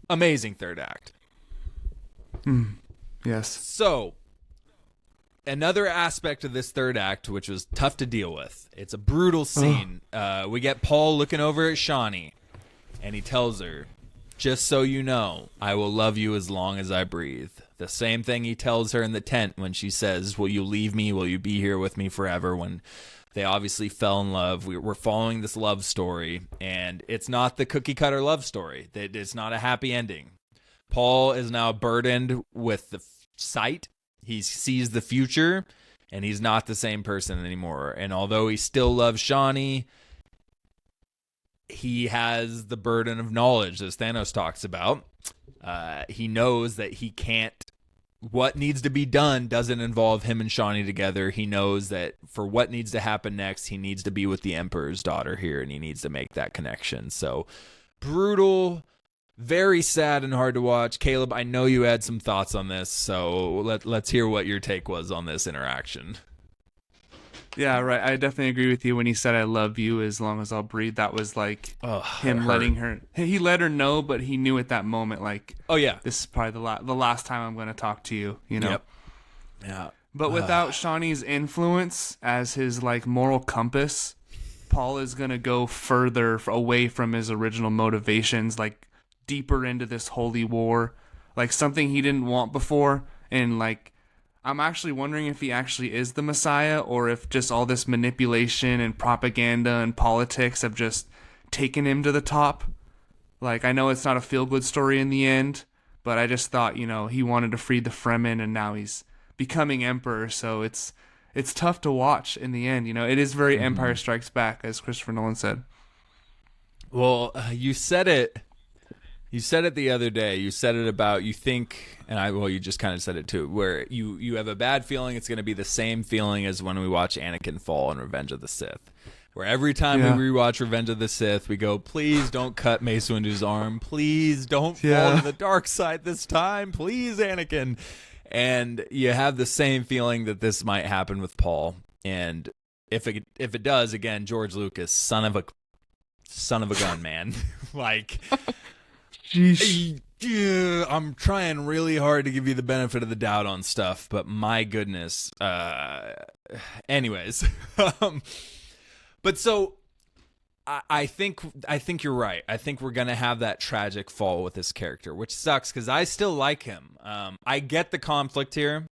amazing third act. Yes. So, another aspect of this third act, which was tough to deal with. It's a brutal scene. We get Paul looking over at Chani, and he tells her, just so you know, I will love you as long as I breathe. The same thing he tells her in the tent when she says, will you leave me? Will you be here with me forever? When they obviously fell in love. We're following this love story, and it's not the cookie-cutter love story. It's not a happy ending. Paul is now burdened with the sight. He sees the future, and he's not the same person anymore. And although he still loves Chani, he has the burden of knowledge, as Thanos talks about. He knows that he can't. What needs to be done doesn't involve him and Chani together. He knows that for what needs to happen next, he needs to be with the Emperor's daughter here, and he needs to make that connection. So, brutal. Very sad and hard to watch. Caleb, I know you had some thoughts on this, so let's hear what your take was on this interaction. Yeah, right. I definitely agree with you when he said, I love you as long as I'll breathe. That was like him letting her... He let her know, but he knew at that moment, like, oh, yeah, this is probably the last time I'm going to talk to you, you know? Yep. Yeah. But without Shawnee's influence as his, like, moral compass, Paul is going to go further away from his original motivations, like, deeper into this holy war, like something he didn't want before. And like, I'm actually wondering if he actually is the Messiah, or if just all this manipulation and propaganda and politics have just taken him to the top. Like, I know it's not a feel-good story in the end, but I just thought, you know, he wanted to free the Fremen, and now he's becoming emperor, so it's tough to watch in the end. You know, it is very Empire Strikes Back, as Christopher Nolan said. Well, you said it the other day. You said it about, you think, and you just kind of said it too, where you have a bad feeling it's going to be the same feeling as when we watch Anakin fall in Revenge of the Sith. Where every time we rewatch Revenge of the Sith, we go, please don't cut Mace Windu's arm. Please don't fall to the dark side this time. Please, Anakin. And you have the same feeling that this might happen with Paul. And if it does, again, George Lucas, son of a gun, man. Like... I'm trying really hard to give you the benefit of the doubt on stuff, but my goodness. Anyways, but so I think you're right. I think we're gonna have that tragic fall with this character, which sucks because I still like him. I get the conflict here.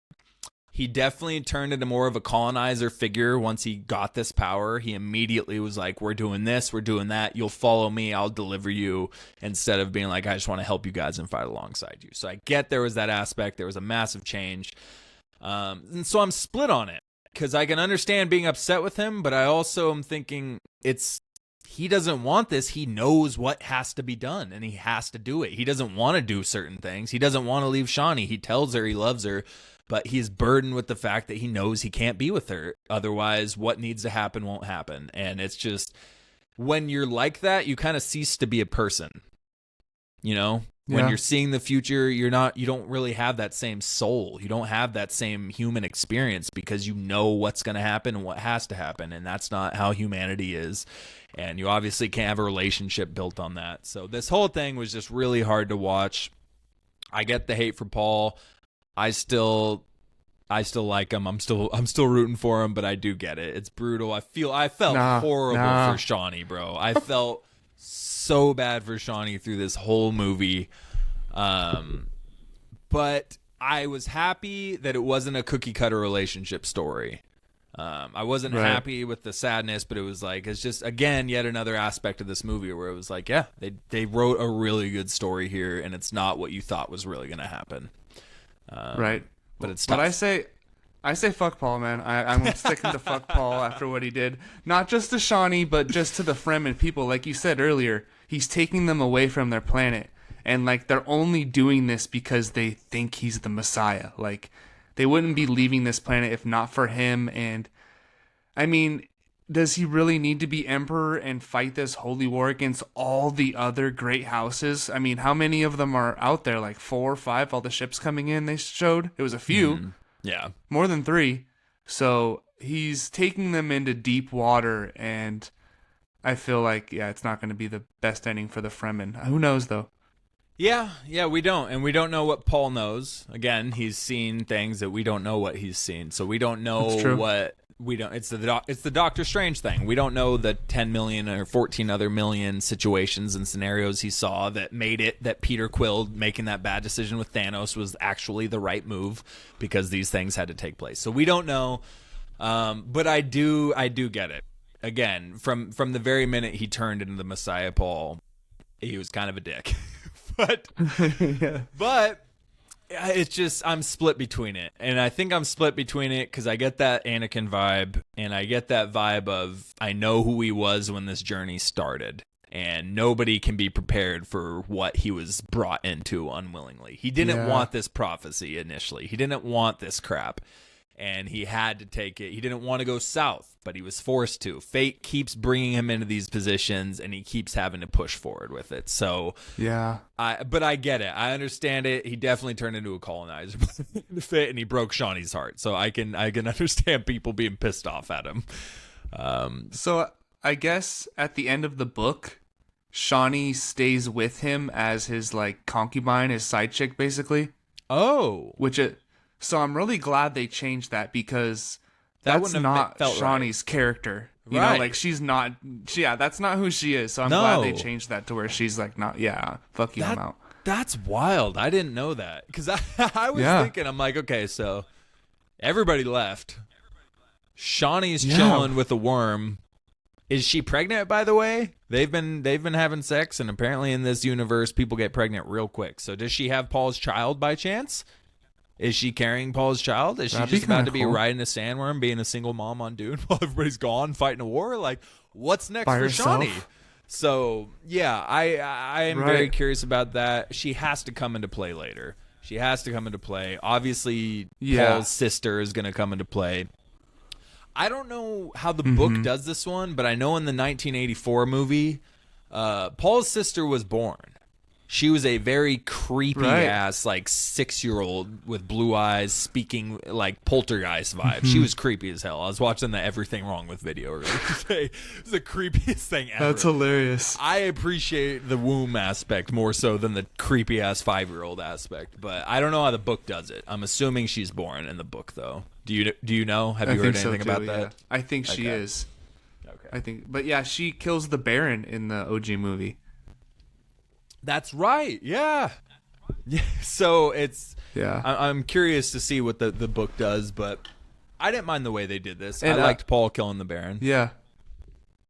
He definitely turned into more of a colonizer figure once he got this power. He immediately was like, we're doing this, we're doing that. You'll follow me, I'll deliver you, instead of being like, I just want to help you guys and fight alongside you. So I get there was that aspect. There was a massive change. And so I'm split on it because I can understand being upset with him, but I also am thinking he doesn't want this. He knows what has to be done, and he has to do it. He doesn't want to do certain things. He doesn't want to leave Chani. He tells her he loves her, but he's burdened with the fact that he knows he can't be with her. Otherwise, what needs to happen won't happen. And it's just, when you're like that, you kind of cease to be a person. You know? When you're seeing the future, you don't really have that same soul. You don't have that same human experience because you know what's going to happen and what has to happen. And that's not how humanity is. And you obviously can't have a relationship built on that. So this whole thing was just really hard to watch. I get the hate for Paul. I still like him. I'm still rooting for him, but I do get it. It's brutal. I felt horrible for Chani, bro. I felt so bad for Chani through this whole movie. But I was happy that it wasn't a cookie cutter relationship story. I wasn't happy with the sadness, but it was like, it's just, again, yet another aspect of this movie where it was like, yeah, they wrote a really good story here, and it's not what you thought was really going to happen. Right. But it's tough. But I say fuck Paul, man. I'm sticking to fuck Paul after what he did. Not just to Chani, but just to the Fremen people. Like you said earlier, he's taking them away from their planet. And, like, they're only doing this because they think he's the Messiah. Like, they wouldn't be leaving this planet if not for him. And, I mean, does he really need to be emperor and fight this holy war against all the other great houses? I mean, how many of them are out there? Like 4 or 5, all the ships coming in they showed? It was a few. Yeah. More than 3. So he's taking them into deep water, and I feel like, yeah, it's not going to be the best ending for the Fremen. Who knows, though? Yeah, we don't. And we don't know what Paul knows. Again, he's seen things that we don't know what he's seen. So we don't know what... We don't. It's the Doctor Strange thing. We don't know the 10 million or 14 other million situations and scenarios he saw that made it that Peter Quill making that bad decision with Thanos was actually the right move because these things had to take place. So we don't know. But I do get it. Again, from the very minute he turned into the Messiah Paul, he was kind of a dick. But it's just, I'm split between it. And I think I'm split between it because I get that Anakin vibe, and I get that vibe of, I know who he was when this journey started, and nobody can be prepared for what he was brought into unwillingly. He didn't want this prophecy initially. He didn't want this crap. And he had to take it. He didn't want to go south, but he was forced to. Fate keeps bringing him into these positions, and he keeps having to push forward with it. So, yeah. But I get it. I understand it. He definitely turned into a colonizer, and he broke Shawnee's heart. So I can understand people being pissed off at him. So I guess at the end of the book, Chani stays with him as his like concubine, his side chick, basically. Oh, So I'm really glad they changed that because that's not Shawnee's character. You know, like she's not. That's not who she is. So I'm glad they changed that to where she's like, not. Yeah, fuck you, I'm out. That's wild. I didn't know that because I was thinking, I'm like, okay, so everybody left. Shawnee's chilling with a worm. Is she pregnant? By the way, they've been having sex, and apparently in this universe, people get pregnant real quick. So does she have Paul's child by chance? Is she carrying Paul's child? Is she just about to be riding a sandworm, being a single mom on Dune while everybody's gone fighting a war? Like, what's next for Chani? So, yeah, I am very curious about that. She has to come into play later. She has to come into play. Obviously, Paul's sister is going to come into play. I don't know how the book does this one, but I know in the 1984 movie, Paul's sister was born. She was a very creepy ass, like 6-year-old with blue eyes, speaking like poltergeist vibe. She was creepy as hell. I was watching the Everything Wrong with video earlier today. It was the creepiest thing ever. That's hilarious. I appreciate the womb aspect more so than the creepy ass 5-year-old aspect, but I don't know how the book does it. I'm assuming she's born in the book though. Do you know? Have you heard anything about that? I think she is. Okay. But yeah, she kills the Baron in the OG movie. That's right. Yeah. So it's. Yeah. I'm curious to see what the book does, but I didn't mind the way they did this. And I liked Paul killing the Baron. Yeah.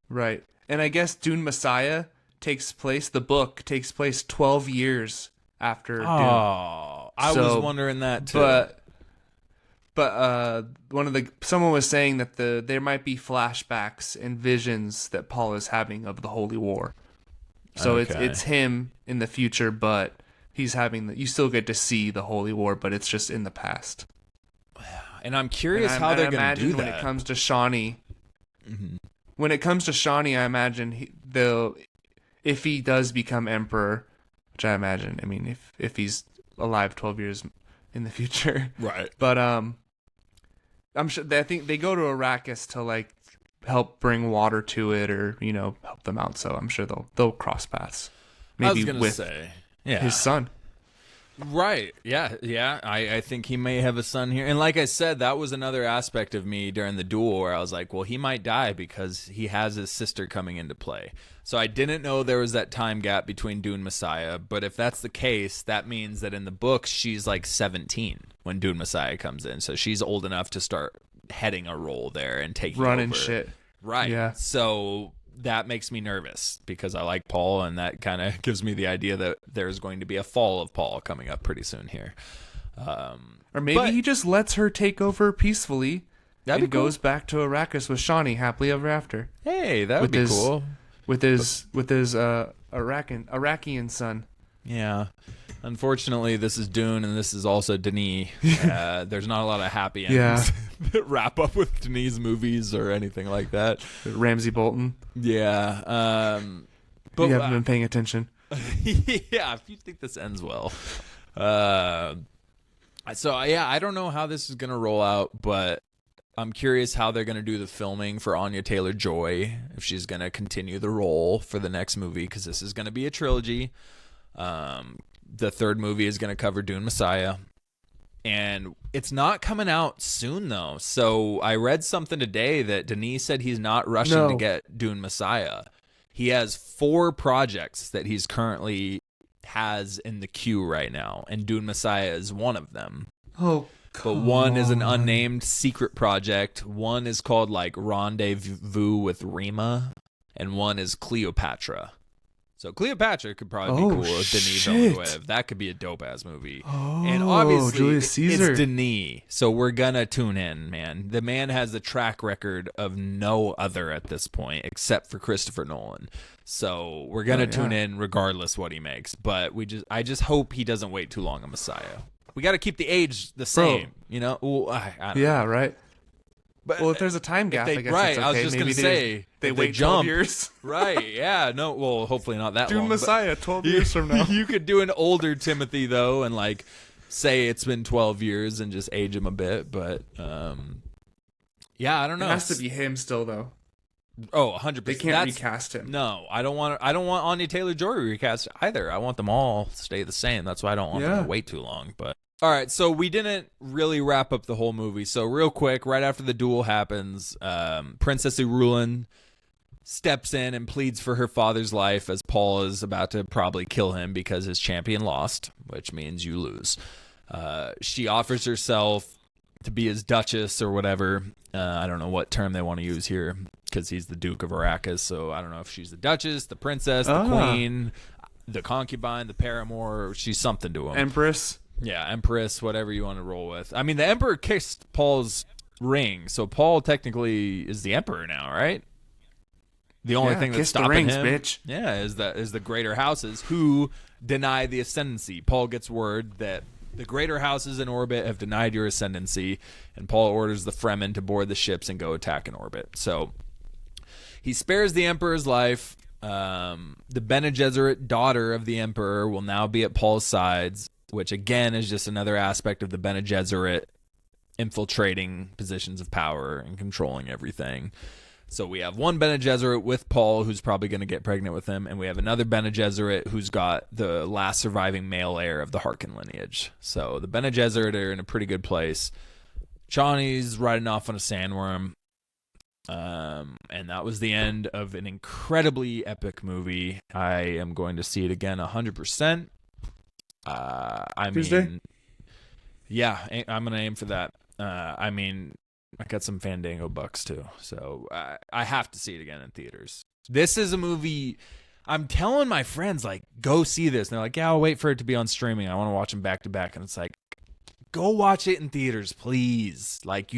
Right. And I guess Dune Messiah the book takes place 12 years after Dune. Oh, I was wondering that too. But someone was saying that there might be flashbacks and visions that Paul is having of the Holy War. So it's him in the future, but he's having you still get to see the Holy War, but it's just in the past. And I'm curious how they're going to do that. When it comes to Chani, I imagine if he does become emperor, which I imagine, I mean, if he's alive 12 years in the future, right? But I'm sure I think they go to Arrakis to like help bring water to it, or help them out. So I'm sure they'll cross paths. Maybe I was gonna say, his son. Right. Yeah. I think he may have a son here. And like I said, that was another aspect of me during the duel where I was like, well, he might die because he has his sister coming into play. So I didn't know there was that time gap between Dune Messiah. But if that's the case, that means that in the books, she's like 17 when Dune Messiah comes in. So she's old enough to start heading a role there and taking running over. shit. Right. Yeah. So that makes me nervous because I like Paul, and that kind of gives me the idea that there's going to be a fall of Paul coming up pretty soon here. Or maybe he just lets her take over peacefully and goes back to Arrakis with Chani happily ever after. Hey, that would be cool. With his Iraqian son. Yeah. Unfortunately, this is Dune, and this is also Denis. There's not a lot of happy endings that wrap up with Denis movies or anything like that. Ramsay Bolton. Yeah. But you haven't been paying attention. Yeah, if you think this ends well. So, yeah, I don't know how this is going to roll out, but I'm curious how they're going to do the filming for Anya Taylor-Joy, if she's going to continue the role for the next movie, because this is going to be a trilogy. The third movie is going to cover Dune Messiah, and it's not coming out soon, though. So I read something today that Denis said he's not rushing to get Dune Messiah. He has 4 projects that he's currently has in the queue right now, and Dune Messiah is one of them. Oh, but one is an unnamed secret project. One is called like Rendezvous with Rima, and one is Cleopatra. So Cleopatra could probably be cool with Denis Villeneuve. That could be a dope-ass movie. And obviously, Julius Caesar. it's Denis, so we're going to tune in, man. The man has the track record of no other at this point, except for Christopher Nolan. So we're going to tune in regardless what he makes. But I just hope he doesn't wait too long on Messiah. We got to keep the age the same, you know? Well, I don't know. Right. But if there's a time gap, I guess right, it's okay. I was just going to say they wait jump 12 years. Right, yeah. No, well, hopefully not that long. Dune Messiah, 12 years from now. You could do an older Timothy, though, and like say it's been 12 years and just age him a bit. But, yeah, I don't know. It has to be him still, though. Oh, 100%. They can't recast him. No, I don't want Anya Taylor-Joy recast either. I want them all to stay the same. That's why I don't want them to wait too long, but... All right, so we didn't really wrap up the whole movie. So real quick, right after the duel happens, Princess Irulin steps in and pleads for her father's life as Paul is about to probably kill him because his champion lost, which means you lose. She offers herself to be his duchess or whatever. I don't know what term they want to use here because he's the Duke of Arrakis, so I don't know if she's the duchess, the princess, the queen, the concubine, the paramour. She's something to him. Empress. Yeah, Empress, whatever you want to roll with. I mean, the Emperor kissed Paul's ring, so Paul technically is the Emperor now, right? The only thing that's stopping him, bitch. is the greater houses who deny the ascendancy. Paul gets word that the greater houses in orbit have denied your ascendancy, and Paul orders the Fremen to board the ships and go attack in orbit. So he spares the Emperor's life. The Bene Gesserit daughter of the Emperor will now be at Paul's sides, which again is just another aspect of the Bene Gesserit infiltrating positions of power and controlling everything. So we have one Bene Gesserit with Paul who's probably going to get pregnant with him, and we have another Bene Gesserit who's got the last surviving male heir of the Harkonnen lineage. So the Bene Gesserit are in a pretty good place. Chani's riding off on a sandworm. And that was the end of an incredibly epic movie. I am going to see it again 100%. Tuesday? Yeah, I'm gonna aim for that. I got some Fandango bucks too, so I have to see it again in theaters. This is a movie I'm telling my friends, like, go see this, and they're like, yeah, I'll wait for it to be on streaming. I want to watch them back to back, and it's like, go watch it in theaters, please. Like,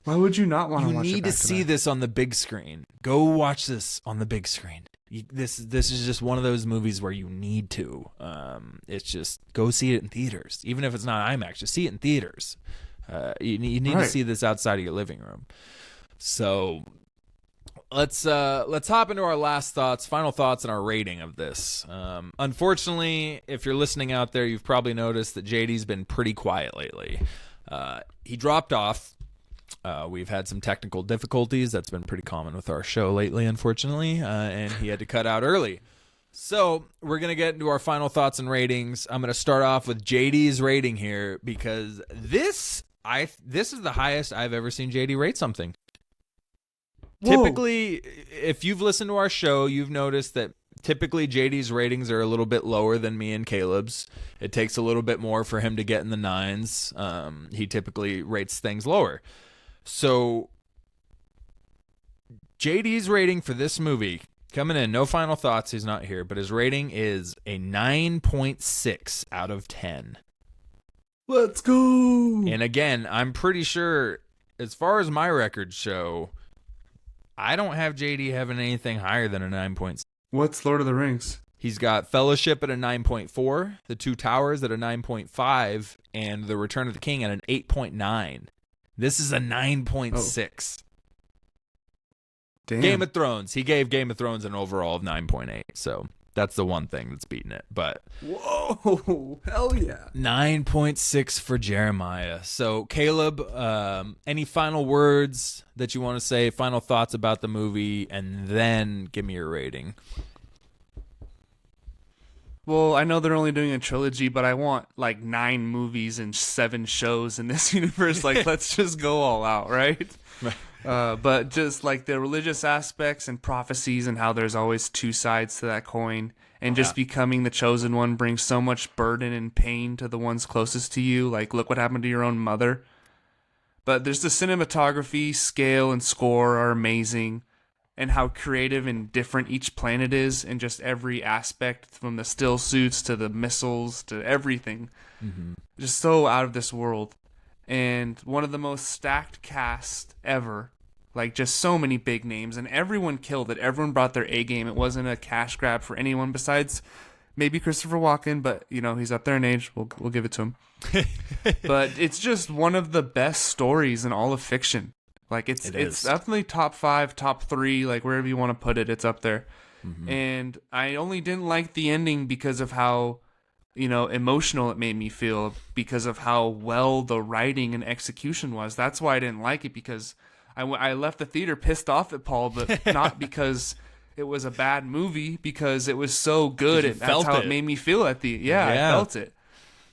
why would you not want to watch it? You need to see this on the big screen. Go watch this on the big screen. This is just one of those movies where you need to. It's just go see it in theaters, even if it's not IMAX. Just see it in theaters. You need to see this outside of your living room. So let's hop into our final thoughts, and our rating of this. Unfortunately, if you're listening out there, you've probably noticed that JD's been pretty quiet lately. He dropped off. We've had some technical difficulties. That's been pretty common with our show lately, unfortunately, and he had to cut out early. So we're going to get into our final thoughts and ratings. I'm going to start off with JD's rating here because this is the highest I've ever seen JD rate something. Whoa. Typically, if you've listened to our show, you've noticed that typically JD's ratings are a little bit lower than me and Caleb's. It takes a little bit more for him to get in the 9s. He typically rates things lower. So JD's rating for this movie coming in, no final thoughts, he's not here, but his rating is a 9.6 out of 10. Let's go. And again, I'm pretty sure, as far as my records show, I don't have JD having anything higher than a 9.6. What's Lord of the Rings? He's got Fellowship at a 9.4, The Two Towers at a 9.5, and The Return of the King at an 8.9. This is a 9.6. Damn. Game of Thrones. He gave Game of Thrones an overall of 9.8, so that's the one thing that's beating it. But whoa, hell yeah. 9.6 for Jeremiah. So, Caleb, any final words that you want to say, final thoughts about the movie, and then give me your rating? Well, I know they're only doing a trilogy, but I want like 9 movies and 7 shows in this universe. Like, let's just go all out, right? But just like the religious aspects and prophecies and how there's always 2 sides to that coin, and just becoming the chosen one brings so much burden and pain to the ones closest to you. Like, look what happened to your own mother. But there's the cinematography, scale, and score are amazing. And how creative and different each planet is in just every aspect, from the still suits to the missiles to everything. Mm-hmm. Just so out of this world. And one of the most stacked cast ever. Like, just so many big names. And everyone killed it. Everyone brought their A game. It wasn't a cash grab for anyone besides maybe Christopher Walken. But, you know, he's up there in age. We'll give it to him. But it's just one of the best stories in all of fiction. Like, it's definitely top 5, top 3, like wherever you want to put it, it's up there. Mm-hmm. And I only didn't like the ending because of how, you know, emotional it made me feel, because of how well the writing and execution was. That's why I didn't like it, because I left the theater pissed off at Paul, but not because it was a bad movie, because it was so good. That's how it made me feel at the I felt it.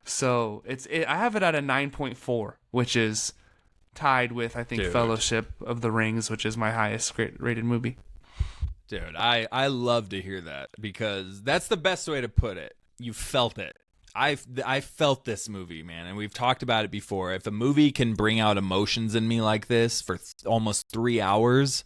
So I have it at a 9.4, which is tied with, I think, Fellowship of the Rings, which is my highest rated movie. Dude, I love to hear that, because that's the best way to put it. You felt it. I felt this movie, man, and we've talked about it before. If a movie can bring out emotions in me like this for almost 3 hours,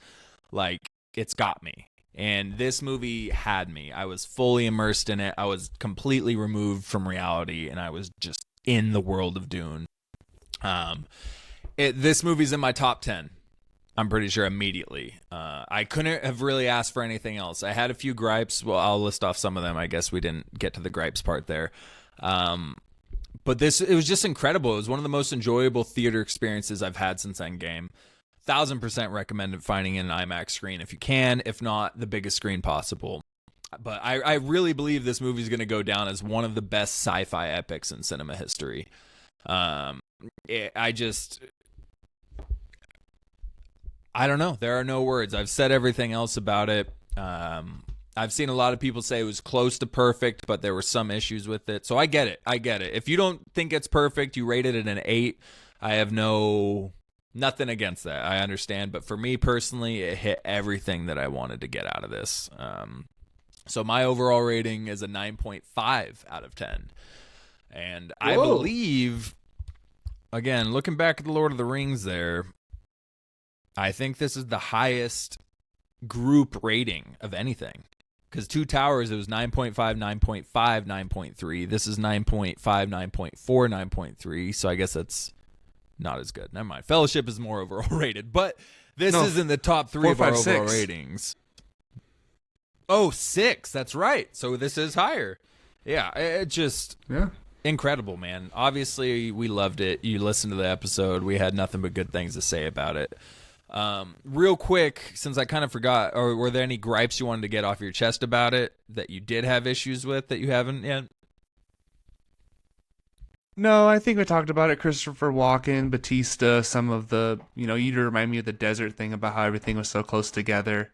like, it's got me. And this movie had me. I was fully immersed in it. I was completely removed from reality, and I was just in the world of Dune. This movie's in my top 10. I'm pretty sure immediately. I couldn't have really asked for anything else. I had a few gripes. Well, I'll list off some of them. I guess we didn't get to the gripes part there. But it was just incredible. It was one of the most enjoyable theater experiences I've had since Endgame. 1000% recommend finding an IMAX screen if you can. If not, the biggest screen possible. But I really believe this movie is going to go down as one of the best sci-fi epics in cinema history. I don't know. There are no words. I've said everything else about it. I've seen a lot of people say it was close to perfect, but there were some issues with it. So I get it. If you don't think it's perfect, you rated it an 8. I have nothing against that. I understand. But for me personally, it hit everything that I wanted to get out of this. So my overall rating is a 9.5 out of 10. And whoa. I believe, again, looking back at the Lord of the Rings there, I think this is the highest group rating of anything. Because Two Towers, it was 9.5, 9.5, 9.3. This is 9.5, 9.4, 9.3. So I guess that's not as good. Never mind. Fellowship is more overall rated. But this is in the top 3 of our overall ratings. Oh, 6. That's right. So this is higher. Yeah, it just... Yeah. Incredible, man. Obviously, we loved it. You listened to the episode. We had nothing but good things to say about it. Real quick, since I kind of forgot, or were there any gripes you wanted to get off your chest about it that you did have issues with that you haven't yet? No, I think we talked about it. Christopher Walken, Bautista, some of the, you remind me of the desert thing about how everything was so close together.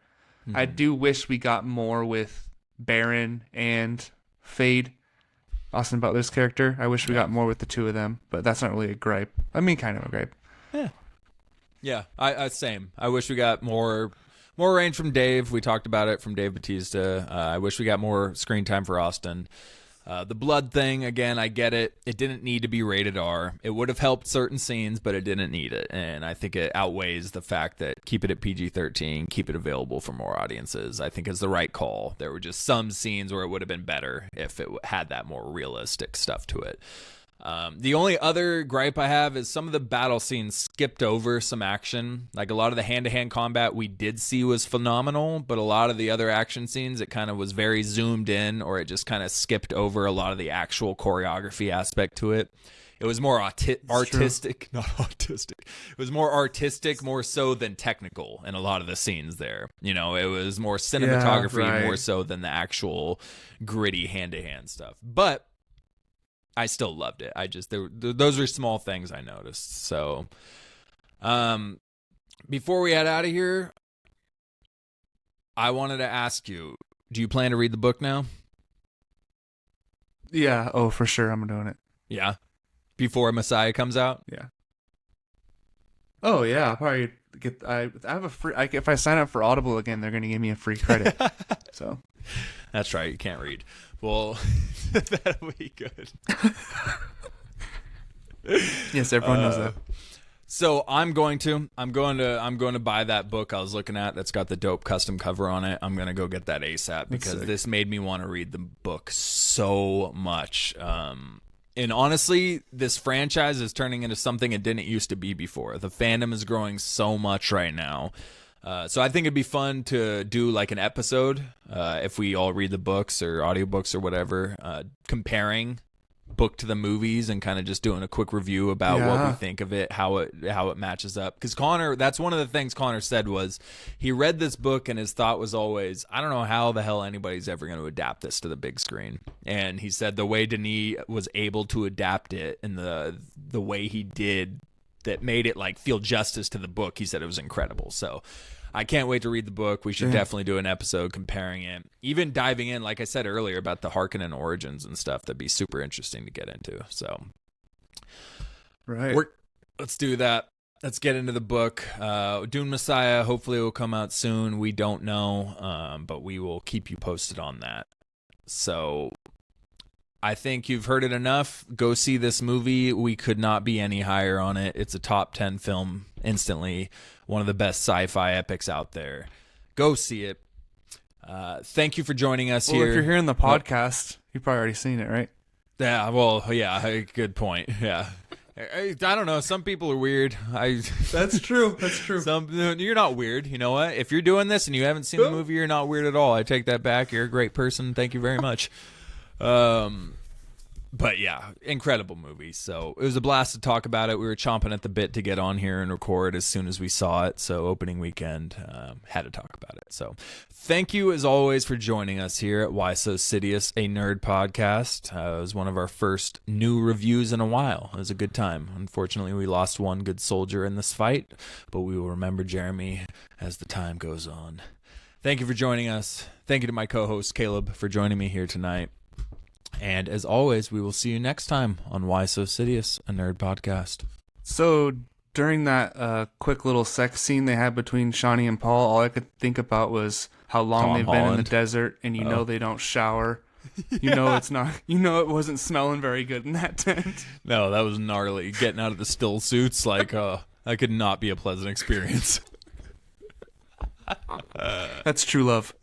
Mm-hmm. I do wish we got more with Baron and Fade, Austin Butler's character. I wish we got more with the two of them, but that's not really a gripe. I mean, kind of a gripe. Yeah. Yeah, I same. I wish we got more range from Dave. We talked about it from Dave Bautista. I wish we got more screen time for Austin. The blood thing, again, I get it. It didn't need to be rated R. It would have helped certain scenes, but it didn't need it. And I think it outweighs the fact that keep it at PG-13, keep it available for more audiences, I think is the right call. There were just some scenes where it would have been better if it had that more realistic stuff to it. The only other gripe I have is some of the battle scenes skipped over some action. Like a lot of the hand-to-hand combat we did see was phenomenal, but a lot of the other action scenes, it kind of was very zoomed in, or it just kind of skipped over a lot of the actual choreography aspect to it. It was more artistic, not autistic. It was more artistic, more so than technical in a lot of the scenes there. You know, it was more cinematography more so than the actual gritty hand-to-hand stuff. But I still loved it. Those are small things I noticed. So, before we head out of here, I wanted to ask you, do you plan to read the book now? Yeah. Oh, for sure. I'm doing it. Yeah. Before Messiah comes out? Yeah. Oh, yeah. I'll probably I have a free, if I sign up for Audible again, they're going to give me a free credit. So. That's right. You can't read. Well, that'll be good. Yes, everyone knows that. So I'm going to buy that book I was looking at that's got the dope custom cover on it. I'm going to go get that ASAP because this made me want to read the book so much. And honestly, this franchise is turning into something it didn't used to be before. The fandom is growing so much right now. So I think it'd be fun to do like an episode if we all read the books or audiobooks or whatever, comparing book to the movies and kind of just doing a quick review about what we think of it, how it matches up. Because Connor, that's one of the things Connor said was he read this book and his thought was always, I don't know how the hell anybody's ever going to adapt this to the big screen. And he said the way Denis was able to adapt it and the way he did that made it like feel justice to the book, he said it was incredible. So I can't wait to read the book. We should definitely do an episode comparing it, even diving in, like I said earlier, about the Harkonnen origins and stuff. That'd be super interesting to get into. So let's do that. Let's get into the book. Dune Messiah hopefully will come out soon. We don't know, but we will keep you posted on that. So I think you've heard it enough. Go see this movie. We could not be any higher on it. It's a top 10 film instantly. One of the best sci-fi epics out there. Go see it. Thank you for joining us here. If you're hearing the podcast, you've probably already seen it, right? Yeah, well, yeah, good point. Yeah. I don't know. Some people are weird. That's true. That's true. You're not weird. You know what? If you're doing this and you haven't seen the movie, you're not weird at all. I take that back. You're a great person. Thank you very much. But yeah, incredible movie. So it was a blast to talk about it. We were chomping at the bit to get on here and record as soon as we saw it. So opening weekend, had to talk about it. So thank you as always for joining us here at Why So Sidious, a nerd podcast. It was one of our first new reviews in a while. It was a good time. Unfortunately, we lost one good soldier in this fight, but we will remember Jeremy as the time goes on. Thank you for joining us. Thank you to my co-host Caleb for joining me here tonight. And as always, we will see you next time on Why So Sidious, a nerd podcast. So during that quick little sex scene they had between Chani and Paul, all I could think about was how long they've been in the desert, and you know they don't shower. You know it's not. You know it wasn't smelling very good in that tent. No, that was gnarly. Getting out of the still suits, like that could not be a pleasant experience. That's true love.